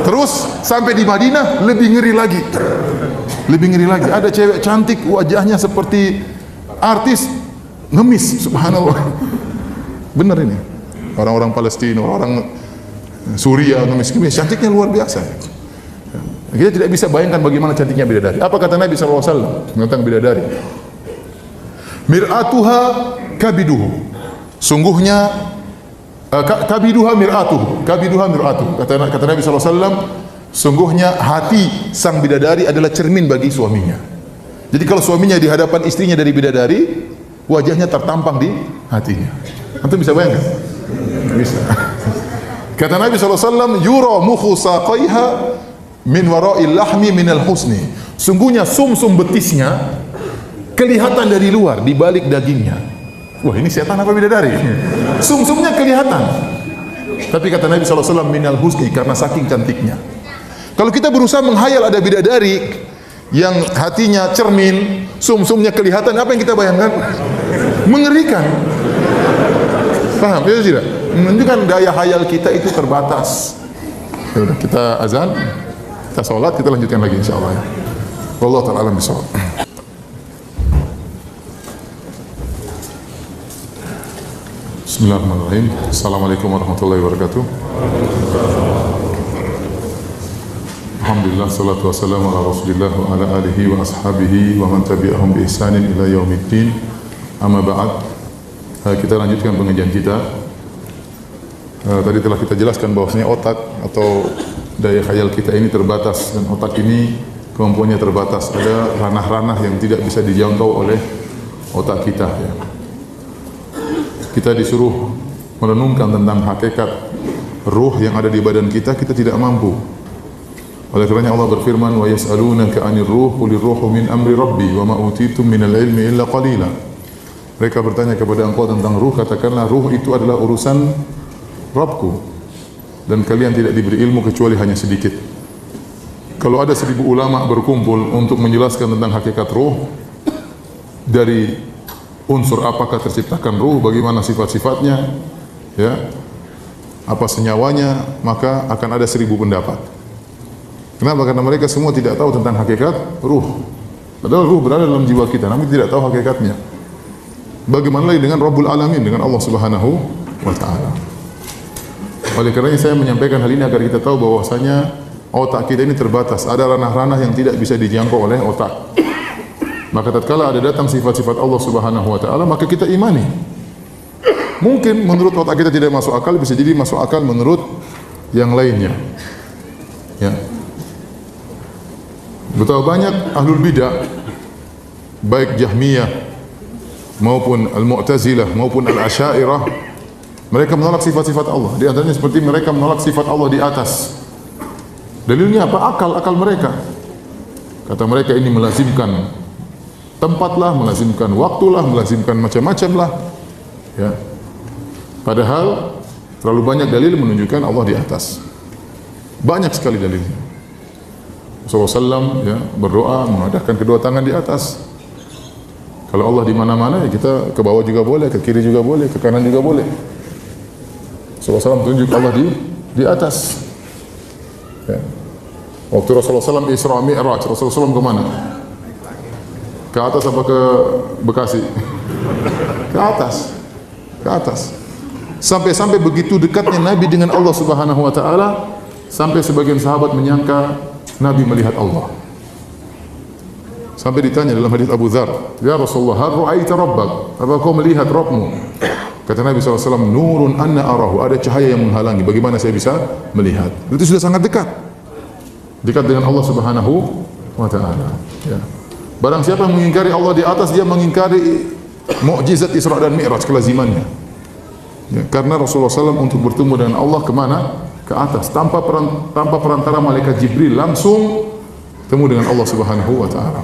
Terus sampai di Madinah lebih ngeri lagi. Ada cewek cantik, wajahnya seperti artis, ngemis, subhanallah. Benar ini. Orang-orang Palestina, orang Suria, ngemis-ngemis, cantiknya luar biasa. Kita tidak bisa bayangkan bagaimana cantiknya bidadari. Apa kata Nabi SAW tentang bidadari? Mir'atuha kabiduhu. Sungguhnya kabiduha mir'atuhu. Kata Nabi SAW, sungguhnya hati sang bidadari adalah cermin bagi suaminya. Jadi kalau suaminya di hadapan istrinya dari bidadari, wajahnya tertampang di hatinya. Antum bisa bayangkan? Bisa. Kata Nabi SAW, yura mukhu saqaiha min wara'il lahmi minal husni. Sungguhnya sumsum betisnya kelihatan dari luar, di balik dagingnya. Wah, ini setan apa bidadari? Sumsumnya kelihatan. Tapi kata Nabi SAW, minal husni, karena saking cantiknya. Kalau kita berusaha menghayal ada bidadari yang hatinya cermin, sumsumnya kelihatan, apa yang kita bayangkan? Mengerikan. Paham? Ya tidak? Menunjukkan daya hayal kita itu terbatas. Ya udah, kita azan, kita sholat, kita lanjutkan lagi insyaallah ya. Wallahu ta'ala alam bisawab. Bismillahirrahmanirrahim. Assalamualaikum warahmatullahi wabarakatuh. Alhamdulillah, salatu wassalamu ala rasulillah wa ala alihi wa ashabihi wa man tabi'ahum bi ihsanin ila yaumiddin. Amma ba'd. Kita lanjutkan pengajian kita. Tadi telah kita jelaskan bahwasanya otak atau daya khayal kita ini terbatas, dan otak ini kemampuannya terbatas. Ada ranah-ranah yang tidak bisa dijangkau oleh otak kita ya. Kita disuruh merenungkan tentang hakikat ruh yang ada di badan kita, kita tidak mampu. Oleh karenanya Allah berfirman, wa yas'alunaka 'anir ruh qulir ruhu min amri rabbi wa ma utitum minal ilmi illa qalila. Mereka bertanya kepada engkau tentang ruh, katakanlah ruh itu adalah urusan Rabbku, dan kalian tidak diberi ilmu kecuali hanya sedikit. Kalau ada 1000 ulama berkumpul untuk menjelaskan tentang hakikat ruh, dari unsur apakah terciptakan ruh, bagaimana sifat-sifatnya, ya, apa senyawanya, maka akan ada 1000 pendapat. Kenapa? Karena mereka semua tidak tahu tentang hakikat ruh. Padahal ruh berada dalam jiwa kita, namun tidak tahu hakikatnya. Bagaimana lagi dengan Rabbul Alamin, dengan Allah Subhanahu wa Ta'ala. Oleh karenanya saya menyampaikan hal ini agar kita tahu bahwasanya otak kita ini terbatas. Ada ranah-ranah yang tidak bisa dijangkau oleh otak. Maka tatkala ada datang sifat-sifat Allah Subhanahu wa Ta'ala, maka kita imani. Mungkin menurut otak kita tidak masuk akal, bisa jadi masuk akal menurut yang lainnya. Ya. Betapa banyak ahlul bidah, baik Jahmiyah maupun Al-Mu'tazilah maupun Al-Asy'ariyah, mereka menolak sifat-sifat Allah. Di antaranya seperti mereka menolak sifat Allah di atas. Dalilnya apa? Akal mereka. Kata mereka ini melazimkan tempatlah, melazimkan waktulah, melazimkan macam-macam lah. Ya. Padahal terlalu banyak dalil menunjukkan Allah di atas. Banyak sekali dalilnya. Rasulullah SAW ya, berdoa mengadahkan kedua tangan di atas. Kalau Allah di mana-mana, ya kita ke bawah juga boleh, ke kiri juga boleh, ke kanan juga boleh. Rasulullah SAW tunjuk Allah di atas. Ya. Waktu Rasulullah SAW Isra Mi'raj, Rasulullah SAW kemana? Ke atas apa ke Bekasi? Ke atas. Ke atas. Sampai begitu dekatnya Nabi dengan Allah Subhanahu wa Ta'ala, sampai sebagian sahabat menyangka Nabi melihat Allah. Sampai ditanya dalam hadis Abu Dzar, "Ya Rasulullah, hal ra'aita rabbak?" Apa kau melihat Rabbmu? Kata Nabi SAW, "Nurun anna arahu." Ada cahaya yang menghalangi. Bagaimana saya bisa melihat? Itu sudah sangat dekat. Dekat dengan Allah Subhanahu wa Ta'ala. Ya. Barang siapa yang mengingkari Allah di atas, dia mengingkari mukjizat Isra dan Mi'raj, kelazimannya. Ya, karena Rasulullah SAW untuk bertemu dengan Allah kemana? Ke atas, tanpa perantara malaikat Jibril, langsung temu dengan Allah Subhanahu wa Ta'ala.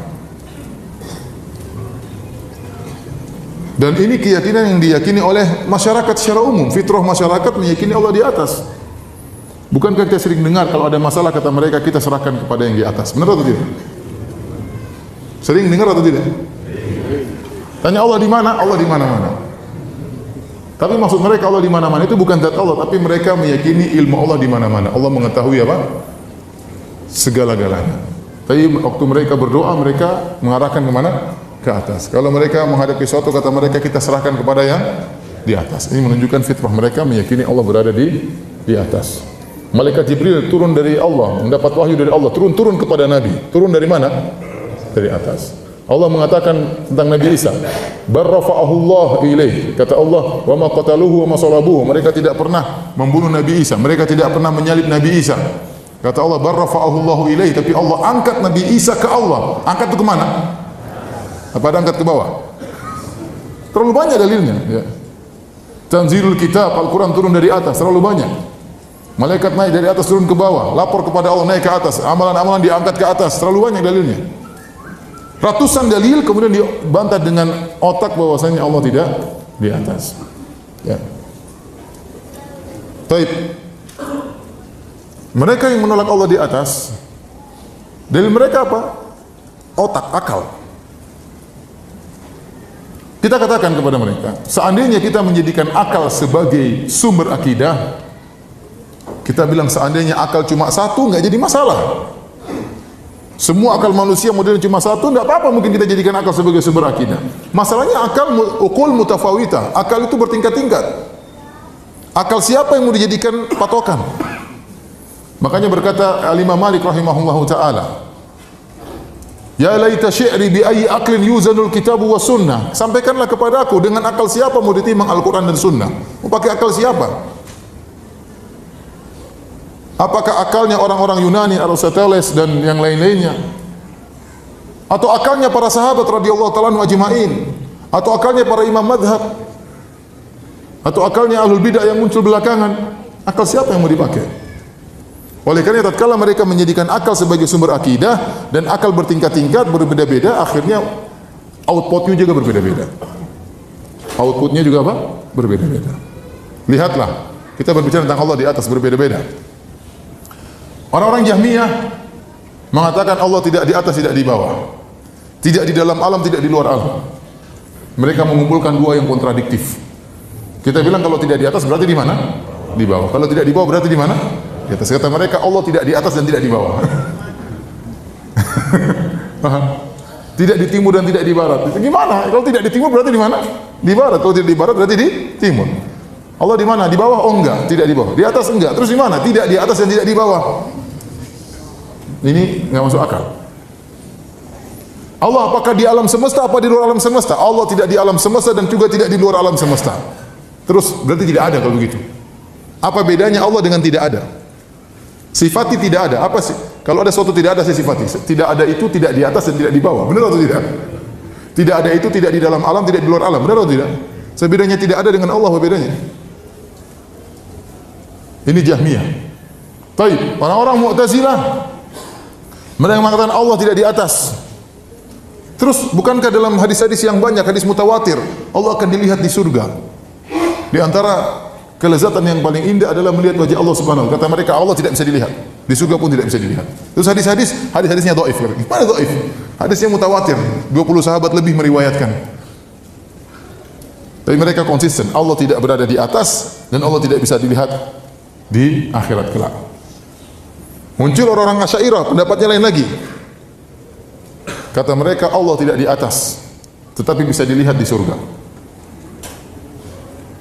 Dan ini keyakinan yang diyakini oleh masyarakat secara umum. Fitrah masyarakat meyakini Allah di atas. Bukankah kita sering dengar kalau ada masalah kata mereka kita serahkan kepada yang di atas? Benar atau tidak? Sering dengar atau tidak? Tanya Allah di mana? Allah di mana-mana. Tapi maksud mereka Allah di mana-mana itu bukan zat Allah, tapi mereka meyakini ilmu Allah di mana-mana. Allah mengetahui apa? Segala-galanya. Tapi waktu mereka berdoa, mereka mengarahkan kemana? Ke atas. Kalau mereka menghadapi sesuatu, kata mereka kita serahkan kepada yang di atas. Ini menunjukkan fitrah mereka meyakini Allah berada di atas. Malaikat Jibril turun dari Allah, mendapat wahyu dari Allah, turun kepada Nabi. Turun dari mana? Dari atas. Allah mengatakan tentang Nabi Isa, "Barrafa'ahu Allah ilaih." Kata Allah, "Wa ma qataluhu wa ma salabuhu." Mereka tidak pernah membunuh Nabi Isa, mereka tidak pernah menyalib Nabi Isa. Kata Allah, "Barrafa'ahu Allah ilaih." Tapi Allah angkat Nabi Isa ke Allah. Angkat itu ke mana? Apa ada angkat ke bawah? Terlalu banyak dalilnya. Ya. Tanzilul kitab, Al-Quran turun dari atas, terlalu banyak. Malaikat naik dari atas turun ke bawah, lapor kepada Allah naik ke atas, amalan-amalan diangkat ke atas, terlalu banyak dalilnya. Ratusan dalil kemudian dibantah dengan otak bahwasanya Allah tidak di atas. Ya. Taib. Mereka yang menolak Allah di atas, dalil mereka apa? Otak, akal. Kita katakan kepada mereka, seandainya kita menjadikan akal sebagai sumber akidah, kita bilang seandainya akal cuma satu, nggak jadi masalah. Semua akal manusia model cuma satu, tidak apa-apa mungkin kita jadikan akal sebagai sumber akidah. Masalahnya akal ukul mutafawita, akal itu bertingkat-tingkat. Akal siapa yang mau dijadikan patokan? Makanya berkata Al-Imam Malik rahimahullahu ta'ala, "Ya laita syi'ri bi ayyi aqlin yuzanul kitabu was sunnah." Sampaikanlah kepada aku dengan akal siapa mau ditimbang Al-Quran dan Sunnah. Mau pakai akal siapa? Apakah akalnya orang-orang Yunani, Aristoteles dan yang lain-lainnya? Atau akalnya para sahabat radhiyallahu ta'ala anhum ajma'in? Atau akalnya para imam madhab? Atau akalnya ahlul bidah yang muncul belakangan? Akal siapa yang mau dipakai? Oleh karena tatkala mereka menjadikan akal sebagai sumber akidah dan akal bertingkat-tingkat berbeda-beda, akhirnya outputnya juga berbeda-beda. Outputnya juga apa? Berbeda-beda. Lihatlah, kita berbicara tentang Allah di atas, berbeda-beda. Orang-orang Jahmiyah mengatakan Allah tidak di atas, tidak di bawah, tidak di dalam alam, tidak di luar alam. Mereka mengumpulkan dua yang kontradiktif. Kita bilang kalau tidak di atas berarti di mana? Di bawah. Kalau tidak di bawah berarti di mana? Di atas. Kata mereka Allah tidak di atas dan tidak di bawah. Tidak di timur dan tidak di barat. Itu gimana? Kalau tidak di timur berarti di mana? Di barat. Kalau tidak di barat berarti di timur. Allah di mana? Di bawah? Oh enggak, tidak di bawah. Di atas enggak. Terus di mana? Tidak di atas dan tidak di bawah. Ini enggak masuk akal. Allah apakah di alam semesta apa di luar alam semesta? Allah tidak di alam semesta dan juga tidak di luar alam semesta. Terus berarti tidak ada kalau begitu. Apa bedanya Allah dengan tidak ada? Sifati tidak ada. Apa sih? Kalau ada sesuatu tidak ada, saya sifati. Tidak ada itu tidak di atas dan tidak di bawah. Benar atau tidak? Tidak ada itu tidak di dalam alam, tidak di luar alam. Benar atau tidak? Sebedanya tidak ada dengan Allah, apa bedanya? Ini Jahmiyah. Baik, orang-orang Mu'tazilah mereka mengatakan Allah tidak di atas. Terus bukankah dalam hadis-hadis yang banyak, hadis mutawatir, Allah akan dilihat di surga? Di antara kelezatan yang paling indah adalah melihat wajah Allah Subhanahu wa taala. Kata mereka Allah tidak bisa dilihat. Di surga pun tidak bisa dilihat. Terus hadisnya dhaif. Gimana dhaif? Hadisnya mutawatir, 20 sahabat lebih meriwayatkan. Tapi mereka konsisten, Allah tidak berada di atas dan Allah tidak bisa dilihat di akhirat kelak. Muncul orang-orang Asy'ariyah, pendapatnya lain lagi. Kata mereka Allah tidak di atas, tetapi bisa dilihat di surga.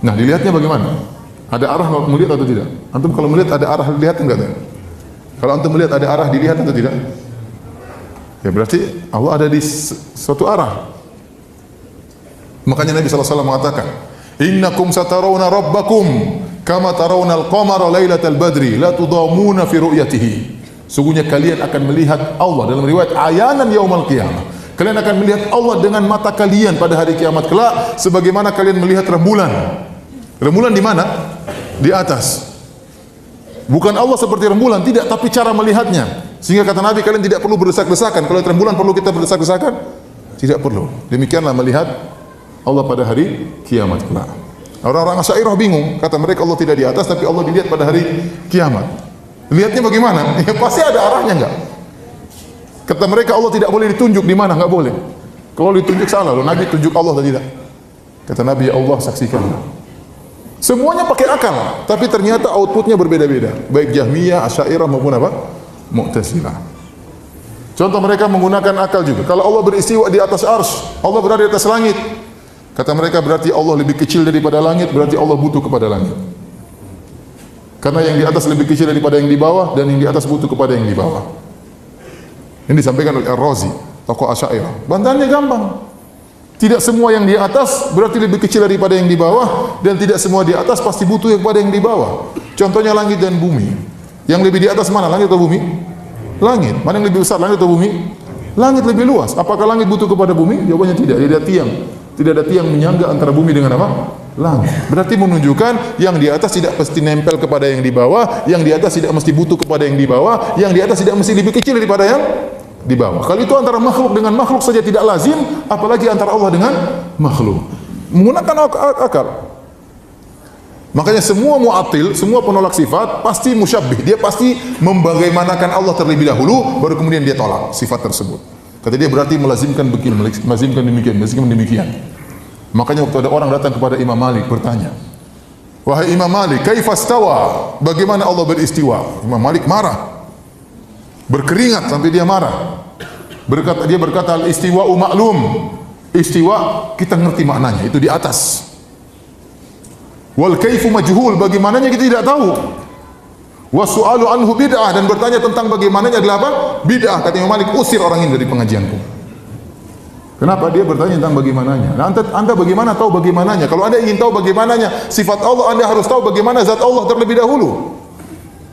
Nah, dilihatnya bagaimana? Ada arah melihat atau tidak? Antum kalau melihat ada arah dilihat enggak? Kalau antum melihat ada arah dilihat atau tidak? Ya berarti Allah ada di suatu arah. Makanya Nabi SAW mengatakan, "Innakum satarawna rabbakum kama tarawna al-qamara lailatal badri la tudamuna fi ru'yatihi." Sungguhnya kalian akan melihat Allah dalam riwayat ayanan yaumal qiyamah. Kalian akan melihat Allah dengan mata kalian pada hari kiamat kelak sebagaimana kalian melihat rembulan. Rembulan di mana? Di atas. Bukan Allah seperti rembulan, tidak, tapi cara melihatnya. Sehingga kata Nabi, kalian tidak perlu berdesak-desakan. Kalau rembulan perlu kita berdesak-desakan? Tidak perlu. Demikianlah melihat Allah pada hari kiamat kelak. Orang-orang Asy'ariyah bingung, kata mereka Allah tidak di atas, tapi Allah dilihat pada hari kiamat. Lihatnya bagaimana? Ya pasti ada arahnya enggak? Kata mereka Allah tidak boleh ditunjuk di mana, enggak boleh. Kalau ditunjuk salah loh, Nabi tunjuk Allah atau tidak? Kata Nabi, ya Allah saksikanlah. Semuanya pakai akal, tapi ternyata outputnya berbeda-beda. Baik Jahmiyah, Asy'ariyah maupun apa? Mu'tazilah. Contoh mereka menggunakan akal juga. Kalau Allah beristiwa di atas arsy, Allah berada di atas langit. Kata mereka berarti Allah lebih kecil daripada langit, berarti Allah butuh kepada langit. Karena yang di atas lebih kecil daripada yang di bawah dan yang di atas butuh kepada yang di bawah. Ini disampaikan oleh Ar-Razi, tokoh Asy'ariyah. Bantahannya gampang. Tidak semua yang di atas berarti lebih kecil daripada yang di bawah dan tidak semua di atas pasti butuh kepada yang di bawah. Contohnya langit dan bumi. Yang lebih di atas mana? Langit atau bumi? Langit. Mana yang lebih besar? Langit atau bumi? Langit lebih luas. Apakah langit butuh kepada bumi? Jawabannya tidak. Tidak ada tiang. Tidak ada tiang menyangga antara bumi dengan apa? Langit. Berarti menunjukkan yang di atas tidak pasti nempel kepada yang di bawah, yang di atas tidak mesti butuh kepada yang di bawah, yang di atas tidak mesti lebih kecil daripada yang di bawah. Kalau itu antara makhluk dengan makhluk saja tidak lazim, apalagi antara Allah dengan makhluk. Menggunakan akal. Makanya semua mu'attil, semua penolak sifat pasti musyabbih. Dia pasti membagaimanakan Allah terlebih dahulu, baru kemudian dia tolak sifat tersebut. Kata dia berarti melazimkan demikian. Makanya waktu ada orang datang kepada Imam Malik bertanya, "Wahai Imam Malik, kaifa stawa? Bagaimana Allah beristiwa?" Imam Malik marah. Berkeringat sampai dia marah. Dia berkata, "Al-istiwa'u ma'lum." Istiwa kita ngerti maknanya, itu di atas. Wal kaifu majhul, bagaimananya kita tidak tahu. Wasu'alu anhu bid'ah, dan bertanya tentang bagaimananya adalah apa? Bid'ah. Kata Imam Malik, usir orang ini dari pengajianku. Kenapa? Dia bertanya tentang bagaimananya. Nah, anda bagaimana tahu bagaimananya? Kalau anda ingin tahu bagaimananya sifat Allah, anda harus tahu bagaimana zat Allah terlebih dahulu.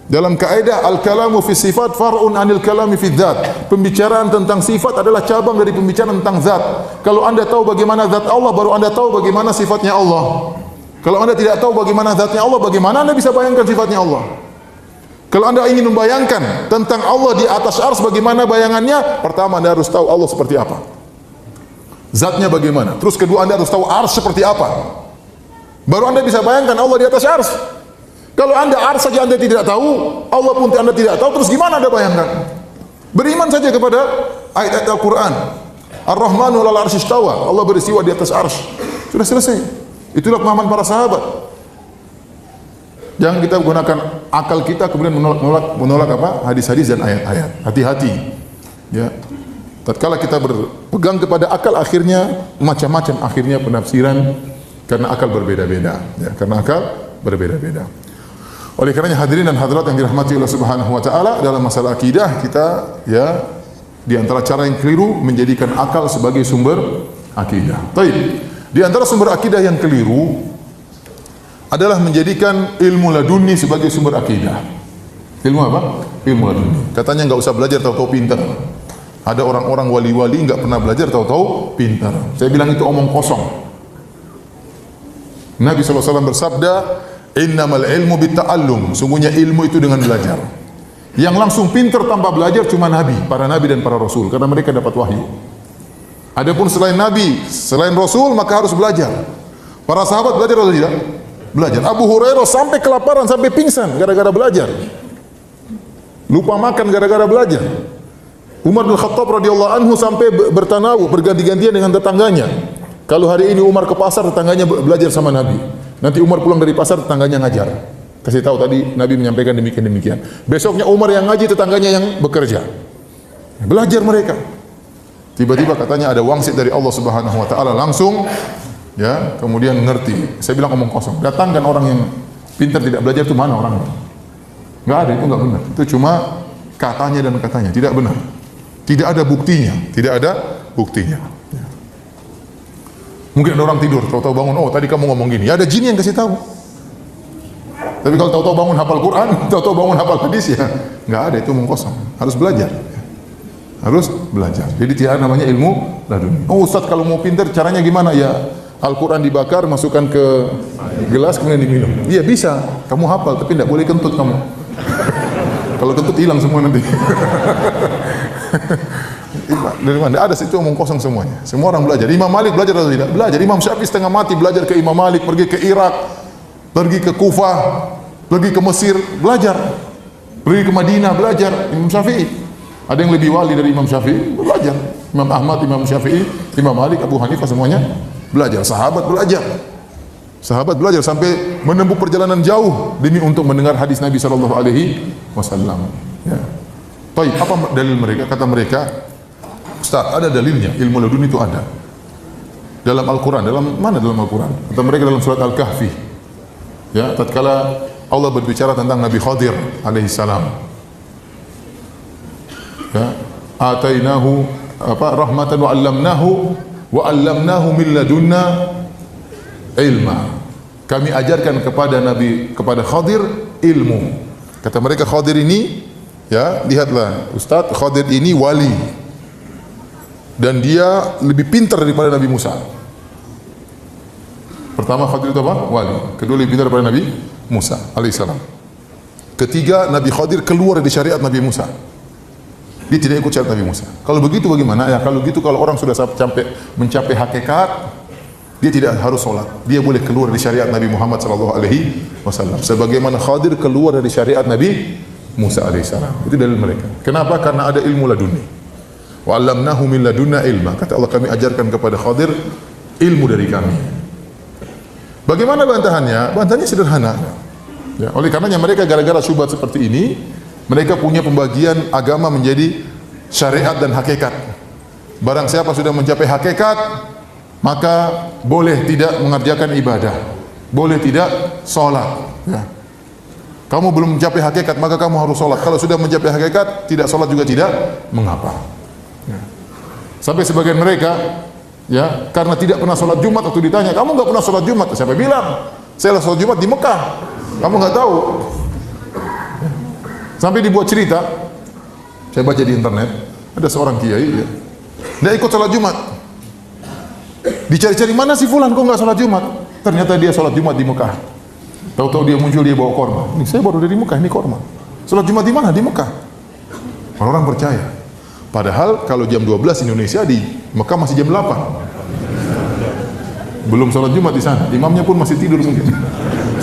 Dalam kaidah al-kalamu fi sifat far'un anil kalami fi dzat. Pembicaraan tentang sifat adalah cabang dari pembicaraan tentang zat. Kalau anda tahu bagaimana zat Allah, baru anda tahu bagaimana sifatnya Allah. Kalau anda tidak tahu bagaimana zatnya Allah, bagaimana anda bisa bayangkan sifatnya Allah? Kalau anda ingin membayangkan tentang Allah di atas arsy, bagaimana bayangannya? Pertama anda harus tahu Allah seperti apa, zatnya bagaimana. Terus kedua anda harus tahu arsy seperti apa, baru anda bisa bayangkan Allah di atas arsy. Kalau anda arsy saja anda tidak tahu, Allah pun anda tidak tahu, terus gimana anda bayangkan? Beriman saja kepada ayat-ayat Al-Quran. Ar-Rahmanu 'alal 'arsy istawa, Allah beristiwa di atas arsy. Sudah selesai. Itulah pemahaman para sahabat. Jangan kita gunakan akal kita kemudian menolak apa? Hadis-hadis dan ayat-ayat. Hati-hati. Ya. Tatkala kita pegang kepada akal, akhirnya macam-macam akhirnya penafsiran karena akal berbeda-beda, ya, karena akal berbeda-beda. Oleh karenanya hadirin dan hadirat yang dirahmati Allah Subhanahu wa taala, dalam masalah akidah kita ya di antara cara yang keliru menjadikan akal sebagai sumber akidah. Baik. Di antara sumber akidah yang keliru adalah menjadikan ilmu laduni sebagai sumber akidah. Ilmu apa? Ilmu laduni. Katanya enggak usah belajar, tahu-tahu pintar. Ada orang-orang wali-wali enggak pernah belajar, tahu-tahu pintar. Saya bilang itu omong kosong. Nabi SAW bersabda, innamal ilmu bitta'allum. Sungguhnya ilmu itu dengan belajar. Yang langsung pintar tanpa belajar cuma Nabi, para Nabi dan para Rasul, karena mereka dapat wahyu. Adapun selain Nabi, selain Rasul, maka harus belajar. Para sahabat belajar atau tidak? Belajar. Abu Hurairah sampai kelaparan, sampai pingsan gara-gara belajar. Lupa makan gara-gara belajar. Umar bin Khattab radhiyallahu anhu sampai bertanawuh, berganti-gantian dengan tetangganya. Kalau hari ini Umar ke pasar, tetangganya belajar sama Nabi. Nanti Umar pulang dari pasar, tetangganya ngajar. Kasih tahu tadi Nabi menyampaikan demikian. Besoknya Umar yang ngaji, tetangganya yang bekerja. Belajar mereka. Tiba-tiba katanya ada wangsit dari Allah Subhanahu wa taala langsung ya, kemudian ngerti. Saya bilang omong kosong. Datangkan orang yang pintar tidak belajar itu mana orangnya? Enggak ada, itu enggak benar. Itu cuma katanya dan katanya, tidak benar. Tidak ada buktinya, tidak ada buktinya. Ya. Mungkin ada orang tidur, tahu-tahu bangun, oh tadi kamu ngomong gini. Ya ada jin yang kasih tahu. Tapi kalau tahu-tahu bangun hafal Quran, tahu-tahu bangun hafal hadis ya enggak ada, itu omong kosong. Harus belajar. Harus belajar. Jadi tidak namanya ilmu laduni. Oh Ustaz, kalau mau pintar caranya gimana? Ya Al-Quran dibakar, masukkan ke gelas kemudian diminum. Iya bisa, kamu hafal tapi tidak boleh kentut kamu. Kalau kentut hilang semua nanti. Dari mana? Ada situ omong kosong semuanya. Semua orang belajar. Imam Malik belajar atau tidak? Belajar. Imam Syafi'i setengah mati belajar ke Imam Malik, pergi ke Irak, pergi ke Kufah, pergi ke Mesir, belajar. Pergi ke Madinah, belajar. Imam Syafi'i. Ada yang lebih wali dari Imam Syafi'i, belajar. Imam Ahmad, Imam Syafi'i, Imam Malik, Abu Hanifah semuanya belajar. Sahabat belajar. Sahabat belajar sampai menempuh perjalanan jauh demi untuk mendengar hadis Nabi sallallahu alaihi wasallam. Ya. Baik, apa dalil mereka? Kata mereka, Ustaz, ada dalilnya, ilmu laduni itu ada. Dalam Al-Quran, dalam mana dalam Al-Quran? Kata mereka dalam surat Al-Kahfi. Ya, tatkala Allah berbicara tentang Nabi Khadir alaihi salam. Ya, atainahu rahmatan wa 'allamnahu min ladunna ilma. Kami ajarkan kepada Khadir ilmu. Kata mereka Khadir ini, ya, lihatlah Ustaz, Khadir ini wali. Dan dia lebih pintar daripada Nabi Musa. Pertama Khadir itu apa? Wali. Kedua lebih pintar daripada Nabi Musa alaihissalam. Ketiga, Nabi Khadir keluar dari syariat Nabi Musa. Dia tidak ikut syariat Nabi Musa. Kalau begitu bagaimana? Ya kalau gitu, kalau orang sudah mencapai hakikat, dia tidak harus sholat. Dia boleh keluar dari syariat Nabi Muhammad sallallahu alaihi wasallam. Sebagaimana Khadir keluar dari syariat Nabi Musa alaihi salam. Itu dalil mereka. Kenapa? Karena ada ilmu laduni. Wa 'allamnahu min ladunna ilma. Kata Allah, kami ajarkan kepada Khadir ilmu dari kami. Bagaimana bantahannya? Bantahannya sederhana. Ya, oleh karenanya mereka gara-gara syubhat seperti ini, mereka punya pembagian agama menjadi syariat dan hakikat. Barang siapa sudah mencapai hakikat, maka boleh tidak mengerjakan ibadah, boleh tidak sholat. Ya. Kamu belum mencapai hakikat, maka kamu harus sholat. Kalau sudah mencapai hakikat, tidak sholat juga tidak mengapa. Ya. Sampai sebagian mereka, ya, karena tidak pernah sholat Jumat, waktu ditanya, kamu nggak pernah sholat Jumat? Siapa bilang? Saya sholat Jumat di Mekah. Kamu nggak tahu? Sampai dibuat cerita, saya baca di internet, ada seorang kiai, ya, dia ikut sholat Jumat. Dicari-cari, mana si fulan kok nggak sholat Jumat? Ternyata dia sholat Jumat di Mekah. Tahu-tahu dia muncul, dia bawa korma. Ini saya baru dari Mekah, ini korma. Sholat Jumat di mana? Di Mekah. Orang percaya. Padahal kalau jam 12 Indonesia, di Mekah masih jam 8. Belum sholat Jumat di sana. Imamnya pun masih tidur mungkin.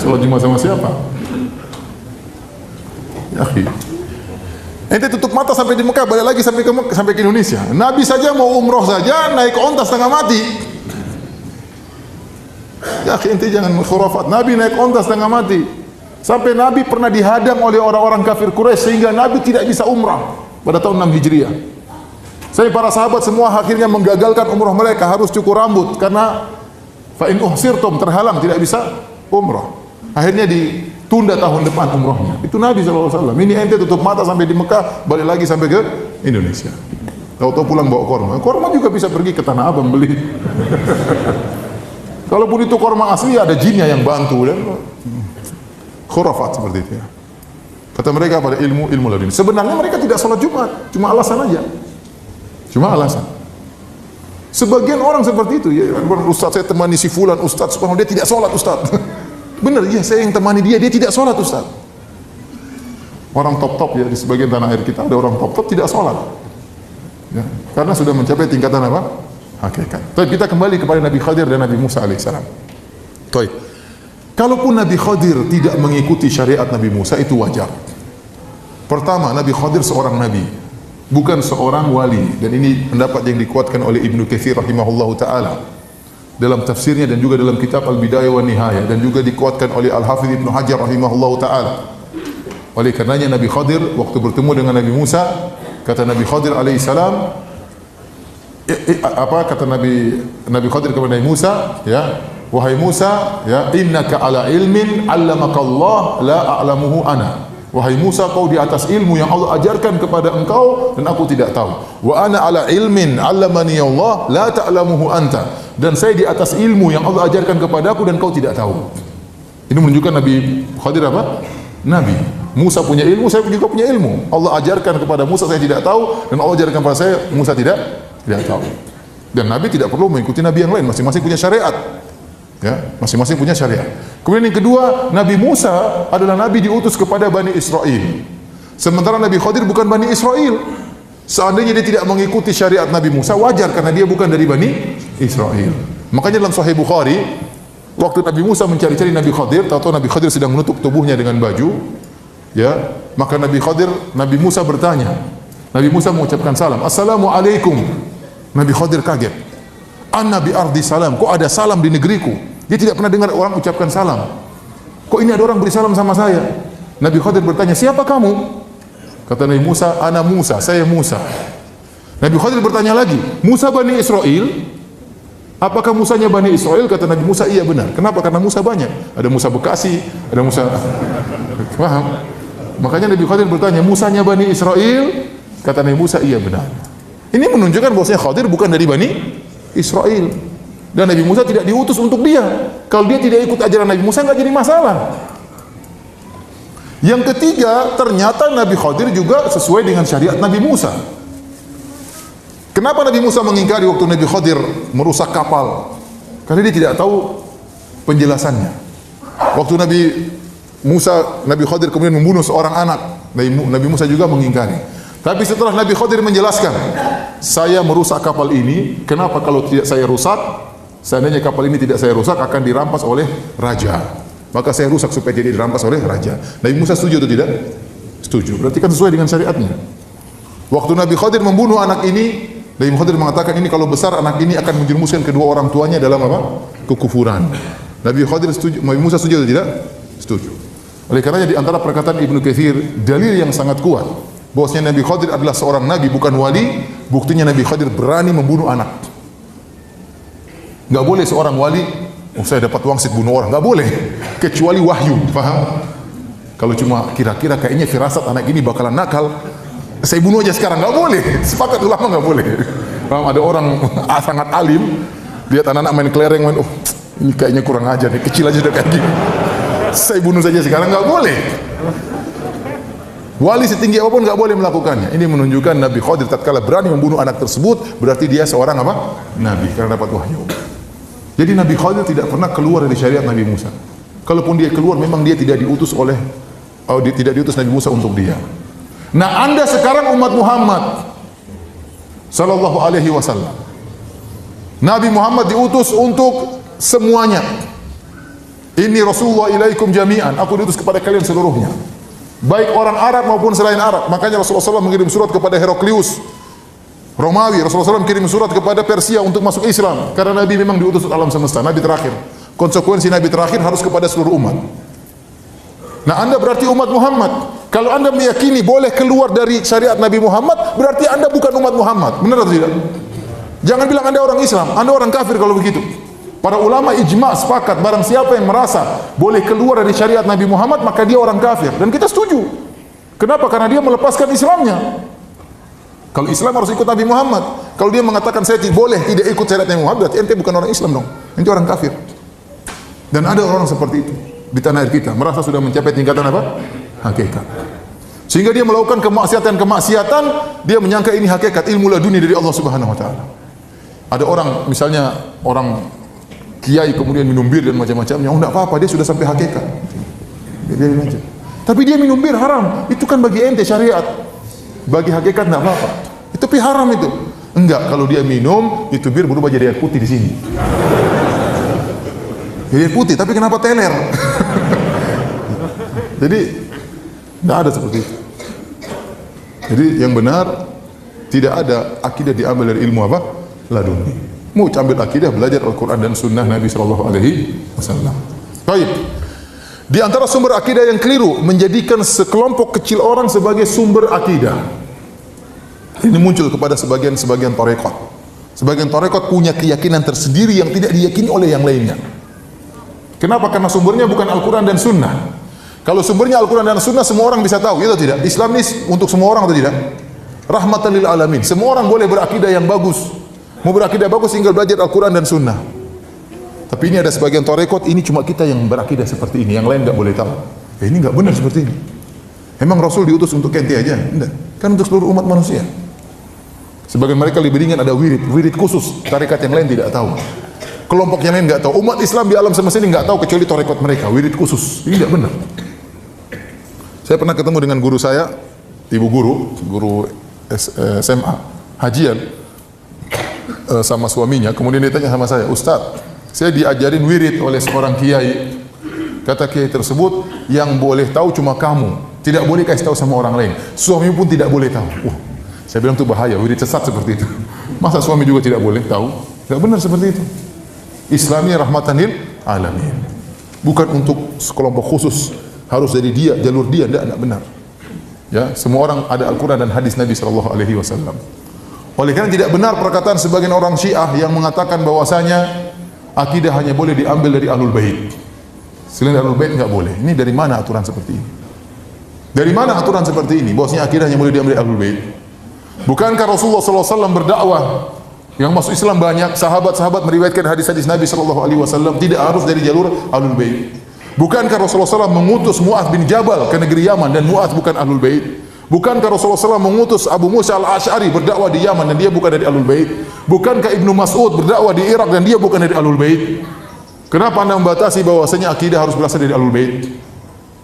Sholat Jumat sama siapa? Ya, ente tutup mata sampai di Mekah, balik lagi sampai ke Indonesia. Nabi saja mau umroh saja naik onta setengah mati. Ya, ente jangan khurafat. Nabi naik onta setengah mati. Sampai Nabi pernah dihadang oleh orang-orang kafir Quraisy sehingga Nabi tidak bisa umrah pada tahun 6 Hijriah. Saya para sahabat semua akhirnya menggagalkan umrah mereka, harus cukur rambut karena fa in uhsirtum, terhalang tidak bisa umrah. Akhirnya ditunda tahun depan umrahnya. Itu Nabi SAW. Ini ente tutup mata sampai di Mekah, balik lagi sampai ke Indonesia. Tahu-tahu pulang bawa korma. Korma juga bisa pergi ke Tanah Abang beli. Kalaupun itu korma asli, ada jinnya yang bantu dan khurafat seperti itu ya. Kata mereka pada ilmu laduni. Sebenarnya mereka tidak sholat Jumat, cuma alasan aja. Cuma alasan. Sebagian orang seperti itu ya, Ustaz saya temani si fulan, Ustaz subhanallah dia tidak sholat Ustaz. Benar ya, saya yang temani dia tidak sholat Ustaz. Orang top-top ya, di sebagian tanah air kita ada orang top-top tidak sholat ya, karena sudah mencapai tingkatan apa? Hakikat. Tapi kita kembali kepada Nabi Khadir dan Nabi Musa alaihissalam. Baik. Kalaupun Nabi Khadir tidak mengikuti syariat Nabi Musa, itu wajar. Pertama, Nabi Khadir seorang nabi, bukan seorang wali, dan ini pendapat yang dikuatkan oleh Ibnu Katsir rahimahullahu taala dalam tafsirnya dan juga dalam kitab Al-Bidayah wa Nihayah, dan juga dikuatkan oleh Al-Hafidz Ibnu Hajar rahimahullahu taala. Oleh karenanya Nabi Khadir waktu bertemu dengan Nabi Musa, kata Nabi Khadir alaihissalam, apa kata Nabi Khadir kepada Nabi Musa, ya, wahai Musa, ya, innaka ala ilmin 'allamaka Allah la a'lamuhu ana. Wahai Musa, kau di atas ilmu yang Allah ajarkan kepada engkau dan aku tidak tahu. Wa ana ala ilmin 'allamani Allah la ta'lamuhu anta. Dan saya di atas ilmu yang Allah ajarkan kepadaku dan kau tidak tahu. Ini menunjukkan Nabi Khadir apa? Nabi. Musa punya ilmu, saya juga punya ilmu. Allah ajarkan kepada Musa, saya tidak tahu, dan Allah ajarkan kepada saya, Musa tidak tahu. Dan Nabi tidak perlu mengikuti Nabi yang lain, masing-masing punya syariat. Ya, masing-masing punya syariat. Kemudian yang kedua, Nabi Musa adalah Nabi diutus kepada Bani Israel. Sementara Nabi Khadir bukan Bani Israel. Seandainya dia tidak mengikuti syariat Nabi Musa, wajar karena dia bukan dari Bani Israel. Makanya dalam Sahih Bukhari, waktu Nabi Musa mencari-cari Nabi Khadir, tahu-tahu Nabi Khadir sedang menutup tubuhnya dengan baju. Ya, maka Nabi Musa bertanya. Nabi Musa mengucapkan salam, Assalamualaikum. Nabi Khadir kaget. Anna bi ardi salam, kok ada salam di negeriku? Dia tidak pernah dengar orang ucapkan salam. Kok ini ada orang beri salam sama saya? Nabi Khadir bertanya, siapa kamu? Kata Nabi Musa, ana Musa, saya Musa. Nabi Khadir bertanya lagi, Musa Bani Israel? Apakah Musanya Bani Israel? Kata Nabi Musa, iya benar. Kenapa? Karena Musa banyak. Ada Musa Bekasi, ada Musa... Paham? Makanya Nabi Khadir bertanya, Musanya Bani Israel? Kata Nabi Musa, iya benar. Ini menunjukkan bahwasanya Khadir bukan dari Bani Israel. Dan Nabi Musa tidak diutus untuk dia. Kalau dia tidak ikut ajaran Nabi Musa, nggak jadi masalah. Yang ketiga, ternyata Nabi Khadir juga sesuai dengan syariat Nabi Musa. Kenapa Nabi Musa mengingkari waktu Nabi Khadir merusak kapal? Karena dia tidak tahu penjelasannya. Waktu Nabi Khadir kemudian membunuh seorang anak, Nabi Musa juga mengingkari. Tapi setelah Nabi Khadir menjelaskan, saya merusak kapal ini, kenapa kalau tidak saya rusak? Seandainya kapal ini tidak saya rusak, akan dirampas oleh raja. Maka saya rusak supaya jadi dirampas oleh raja. Nabi Musa setuju atau tidak? Setuju. Berarti kan sesuai dengan syariatnya. Waktu Nabi Khadir membunuh anak ini, Nabi Khadir mengatakan, ini kalau besar anak ini akan menjerumuskan kedua orang tuanya dalam apa? Kekufuran. Nabi Khadir setuju. Nabi Musa setuju atau tidak? Setuju. Oleh karenanya di antara perkataan Ibnu Katsir, dalil yang sangat kuat bahwasanya Nabi Khadir adalah seorang nabi bukan wali, buktinya Nabi Khadir berani membunuh anak. Enggak boleh seorang wali, saya dapat wangsit bunuh orang, enggak boleh kecuali wahyu, paham? Kalau cuma kira-kira kayaknya firasat anak ini bakalan nakal, saya bunuh aja sekarang, enggak boleh. Sepakat ulama enggak boleh. Paham? Ada orang sangat alim, lihat anak-anak main kelereng, ini kayaknya kurang ajar nih, kecil aja udah kayak gini. Saya bunuh saja sekarang, nggak boleh. Wali setinggi apapun nggak boleh melakukannya. Ini menunjukkan Nabi Khadir tatkala berani membunuh anak tersebut, berarti dia seorang apa? Nabi, karena dapat wahyu. Jadi Nabi Khadir tidak pernah keluar dari syariat Nabi Musa. Kalaupun dia keluar, memang dia tidak diutus Nabi Musa untuk dia. Nah, Anda sekarang umat Muhammad sallallahu alaihi wasallam. Nabi Muhammad diutus untuk semuanya. Ini Rasulullah ilaikum jami'an. Aku diutus kepada kalian seluruhnya. Baik orang Arab maupun selain Arab. Makanya Rasulullah SAW mengirim surat kepada Heraklius Romawi. Rasulullah SAW mengirim surat kepada Persia untuk masuk Islam. Karena Nabi memang diutus ke alam semesta. Nabi terakhir. Konsekuensi Nabi terakhir harus kepada seluruh umat. Nah, Anda berarti umat Muhammad. Kalau Anda meyakini boleh keluar dari syariat Nabi Muhammad, berarti Anda bukan umat Muhammad. Benar atau tidak? Jangan bilang Anda orang Islam, Anda orang kafir kalau begitu. Para ulama ijma' sepakat, barang siapa yang merasa boleh keluar dari syariat Nabi Muhammad, maka dia orang kafir. Dan kita setuju. Kenapa? Karena dia melepaskan Islamnya. Kalau Islam harus ikut Nabi Muhammad. Kalau dia mengatakan saya boleh tidak ikut syariat Nabi Muhammad, berarti ente bukan orang Islam dong. Ente orang kafir. Dan ada orang seperti itu di tanah air kita, merasa sudah mencapai tingkatan apa? Hakikat. Sehingga dia melakukan kemaksiatan, dia menyangka ini hakikat, ilmu laduni dari Allah Subhanahu wa taala. Ada orang, misalnya orang kiai kemudian minum bir dan macam-macamnya, oh enggak apa-apa, dia sudah sampai hakikat. Biarin aja. Tapi dia minum bir haram, itu kan bagi ente syariat. Bagi hakikat enggak apa-apa. Itu pi haram itu. Enggak, kalau dia minum, itu bir berubah jadi air putih di sini. Jadi air putih, tapi kenapa teler? Jadi enggak ada seperti itu. Jadi yang benar, tidak ada akidah diambil dari ilmu apa? Laduni. Mau ambil akidah, belajar Al-Quran dan Sunnah Nabi Sallallahu Alaihi Wasallam. Baik. Di antara sumber akidah yang keliru, menjadikan sekelompok kecil orang sebagai sumber akidah. Ini muncul kepada sebagian tarekat. Sebagian tarekat punya keyakinan tersendiri yang tidak diyakini oleh yang lainnya. Kenapa? Karena sumbernya bukan Al-Quran dan Sunnah. Kalau sumbernya Al-Quran dan Sunnah, semua orang bisa tahu, itu tidak. Islam ini untuk semua orang atau tidak? Rahmatan lil alamin. Semua orang boleh berakidah yang bagus. Mau berakidah bagus tinggal belajar Al-Quran dan Sunnah. Tapi ini ada sebagian tarekat, ini cuma kita yang berakidah seperti ini, yang lain enggak boleh tahu. Ini enggak benar seperti ini. Emang Rasul diutus untuk ente aja? Enggak. Kan untuk seluruh umat manusia. Sebagian mereka lebih ringan, ada wirid khusus, tarekat yang lain tidak tahu. Kelompok yang lain enggak tahu. Umat Islam di alam semesta ini enggak tahu kecuali tarekat mereka, wirid khusus. Ini enggak benar. Saya pernah ketemu dengan guru saya, ibu guru SMA, hajian, sama suaminya. Kemudian dia tanya sama saya, Ustaz, saya diajarin wirid oleh seorang kiai. Kata kiai tersebut, yang boleh tahu cuma kamu, tidak boleh kasih tahu sama orang lain. Suami pun tidak boleh tahu. Saya bilang itu bahaya, wirid sesat seperti itu. Masa suami juga tidak boleh tahu? Tidak benar seperti itu. Islamnya rahmatan lil alamin. Bukan untuk sekelompok khusus, harus dari dia, jalur dia, tidak benar. Ya, semua orang ada Al-Quran dan hadis Nabi Sallallahu Alaihi Wasallam. Oleh karena tidak benar perkataan sebagian orang Syiah yang mengatakan bahwasanya akidah hanya boleh diambil dari Ahlul Bait. Selain Ahlul Bait enggak boleh. Ini dari mana aturan seperti ini? Dari mana aturan seperti ini? Bahwasanya akidah hanya boleh diambil dari Ahlul Bait. Bukankah Rasulullah sallallahu alaihi wasallam berdakwah yang masuk Islam banyak, sahabat-sahabat meriwayatkan hadis-hadis Nabi sallallahu alaihi wasallam tidak harus dari jalur Ahlul Bait. Bukankah Rasulullah SAW mengutus Mu'adz bin Jabal ke negeri Yaman dan Mu'adz bukan Ahlul Bait? Bukankah Rasulullah SAW mengutus Abu Musa al-Ash'ari berdakwah di Yaman dan dia bukan dari Ahlul Bait? Bukankah Ibnu Mas'ud berdakwah di Irak dan dia bukan dari Ahlul Bait? Kenapa Anda membatasi bahwasanya akidah harus berasal dari Ahlul Bait?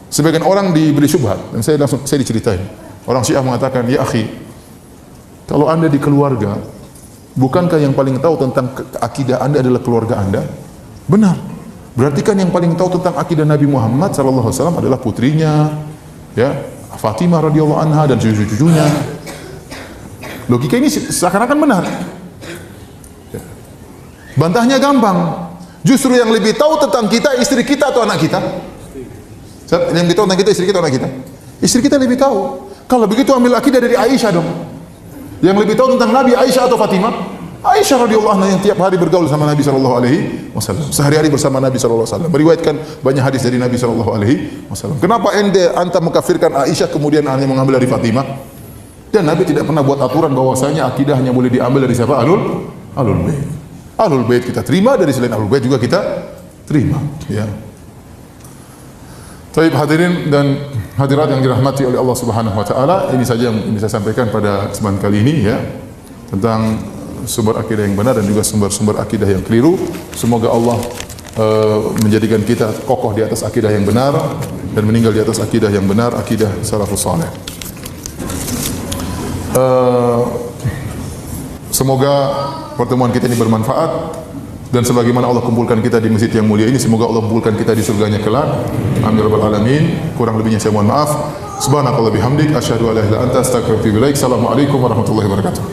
Sebagian orang diberi syubhat dan saya diceritain. Orang Syiah mengatakan, "Ya akhi, kalau Anda di keluarga, bukankah yang paling tahu tentang akidah Anda adalah keluarga Anda?" Benar. Berarti kan yang paling tahu tentang akidah Nabi Muhammad sallallahu alaihi wasallam adalah putrinya, ya, Fatimah radhiyallahu anha dan cucu-cucunya. Logika ini seakan-akan benar. Ya. Bantahnya gampang. Justru yang lebih tahu tentang kita istri kita atau anak kita? Yang lebih tahu tentang kita istri kita atau anak kita? Istri kita lebih tahu. Kalau begitu ambil akidah dari Aisyah dong. Yang lebih tahu tentang Nabi Aisyah atau Fatimah? Aisyah radhiyallahu anha yang tiap hari bergaul sama Nabi sallallahu alaihi wasallam. Sehari-hari bersama Nabi sallallahu alaihi wasallam. Meriwayatkan banyak hadis dari Nabi sallallahu alaihi wasallam. Kenapa anta mengkafirkan Aisyah kemudian hanya mengambil dari Fatimah? Dan Nabi tidak pernah buat aturan bahwasanya akidah hanya boleh diambil dari siapa? Ahlul Bait. Ahlul Bait kita terima, dari selain Ahlul Bait juga kita terima, ya. Baik hadirin dan hadirat yang dirahmati oleh Allah Subhanahu wa taala, ini saja yang bisa saya sampaikan pada kesempatan kali ini, ya, tentang sumber akidah yang benar dan juga sumber-sumber akidah yang keliru. Semoga Allah menjadikan kita kokoh di atas akidah yang benar dan meninggal di atas akidah yang benar, akidah salafus saleh. Semoga pertemuan kita ini bermanfaat dan sebagaimana Allah kumpulkan kita di masjid yang mulia ini, semoga Allah kumpulkan kita di surganya kelak. Amin rabbal alamin. Kurang lebihnya saya mohon maaf. Subhanakallah bihamdik asyhadu an la ilaha illa anta astaghfiruka wa atubu ilaik. Assalamualaikum warahmatullahi wabarakatuh.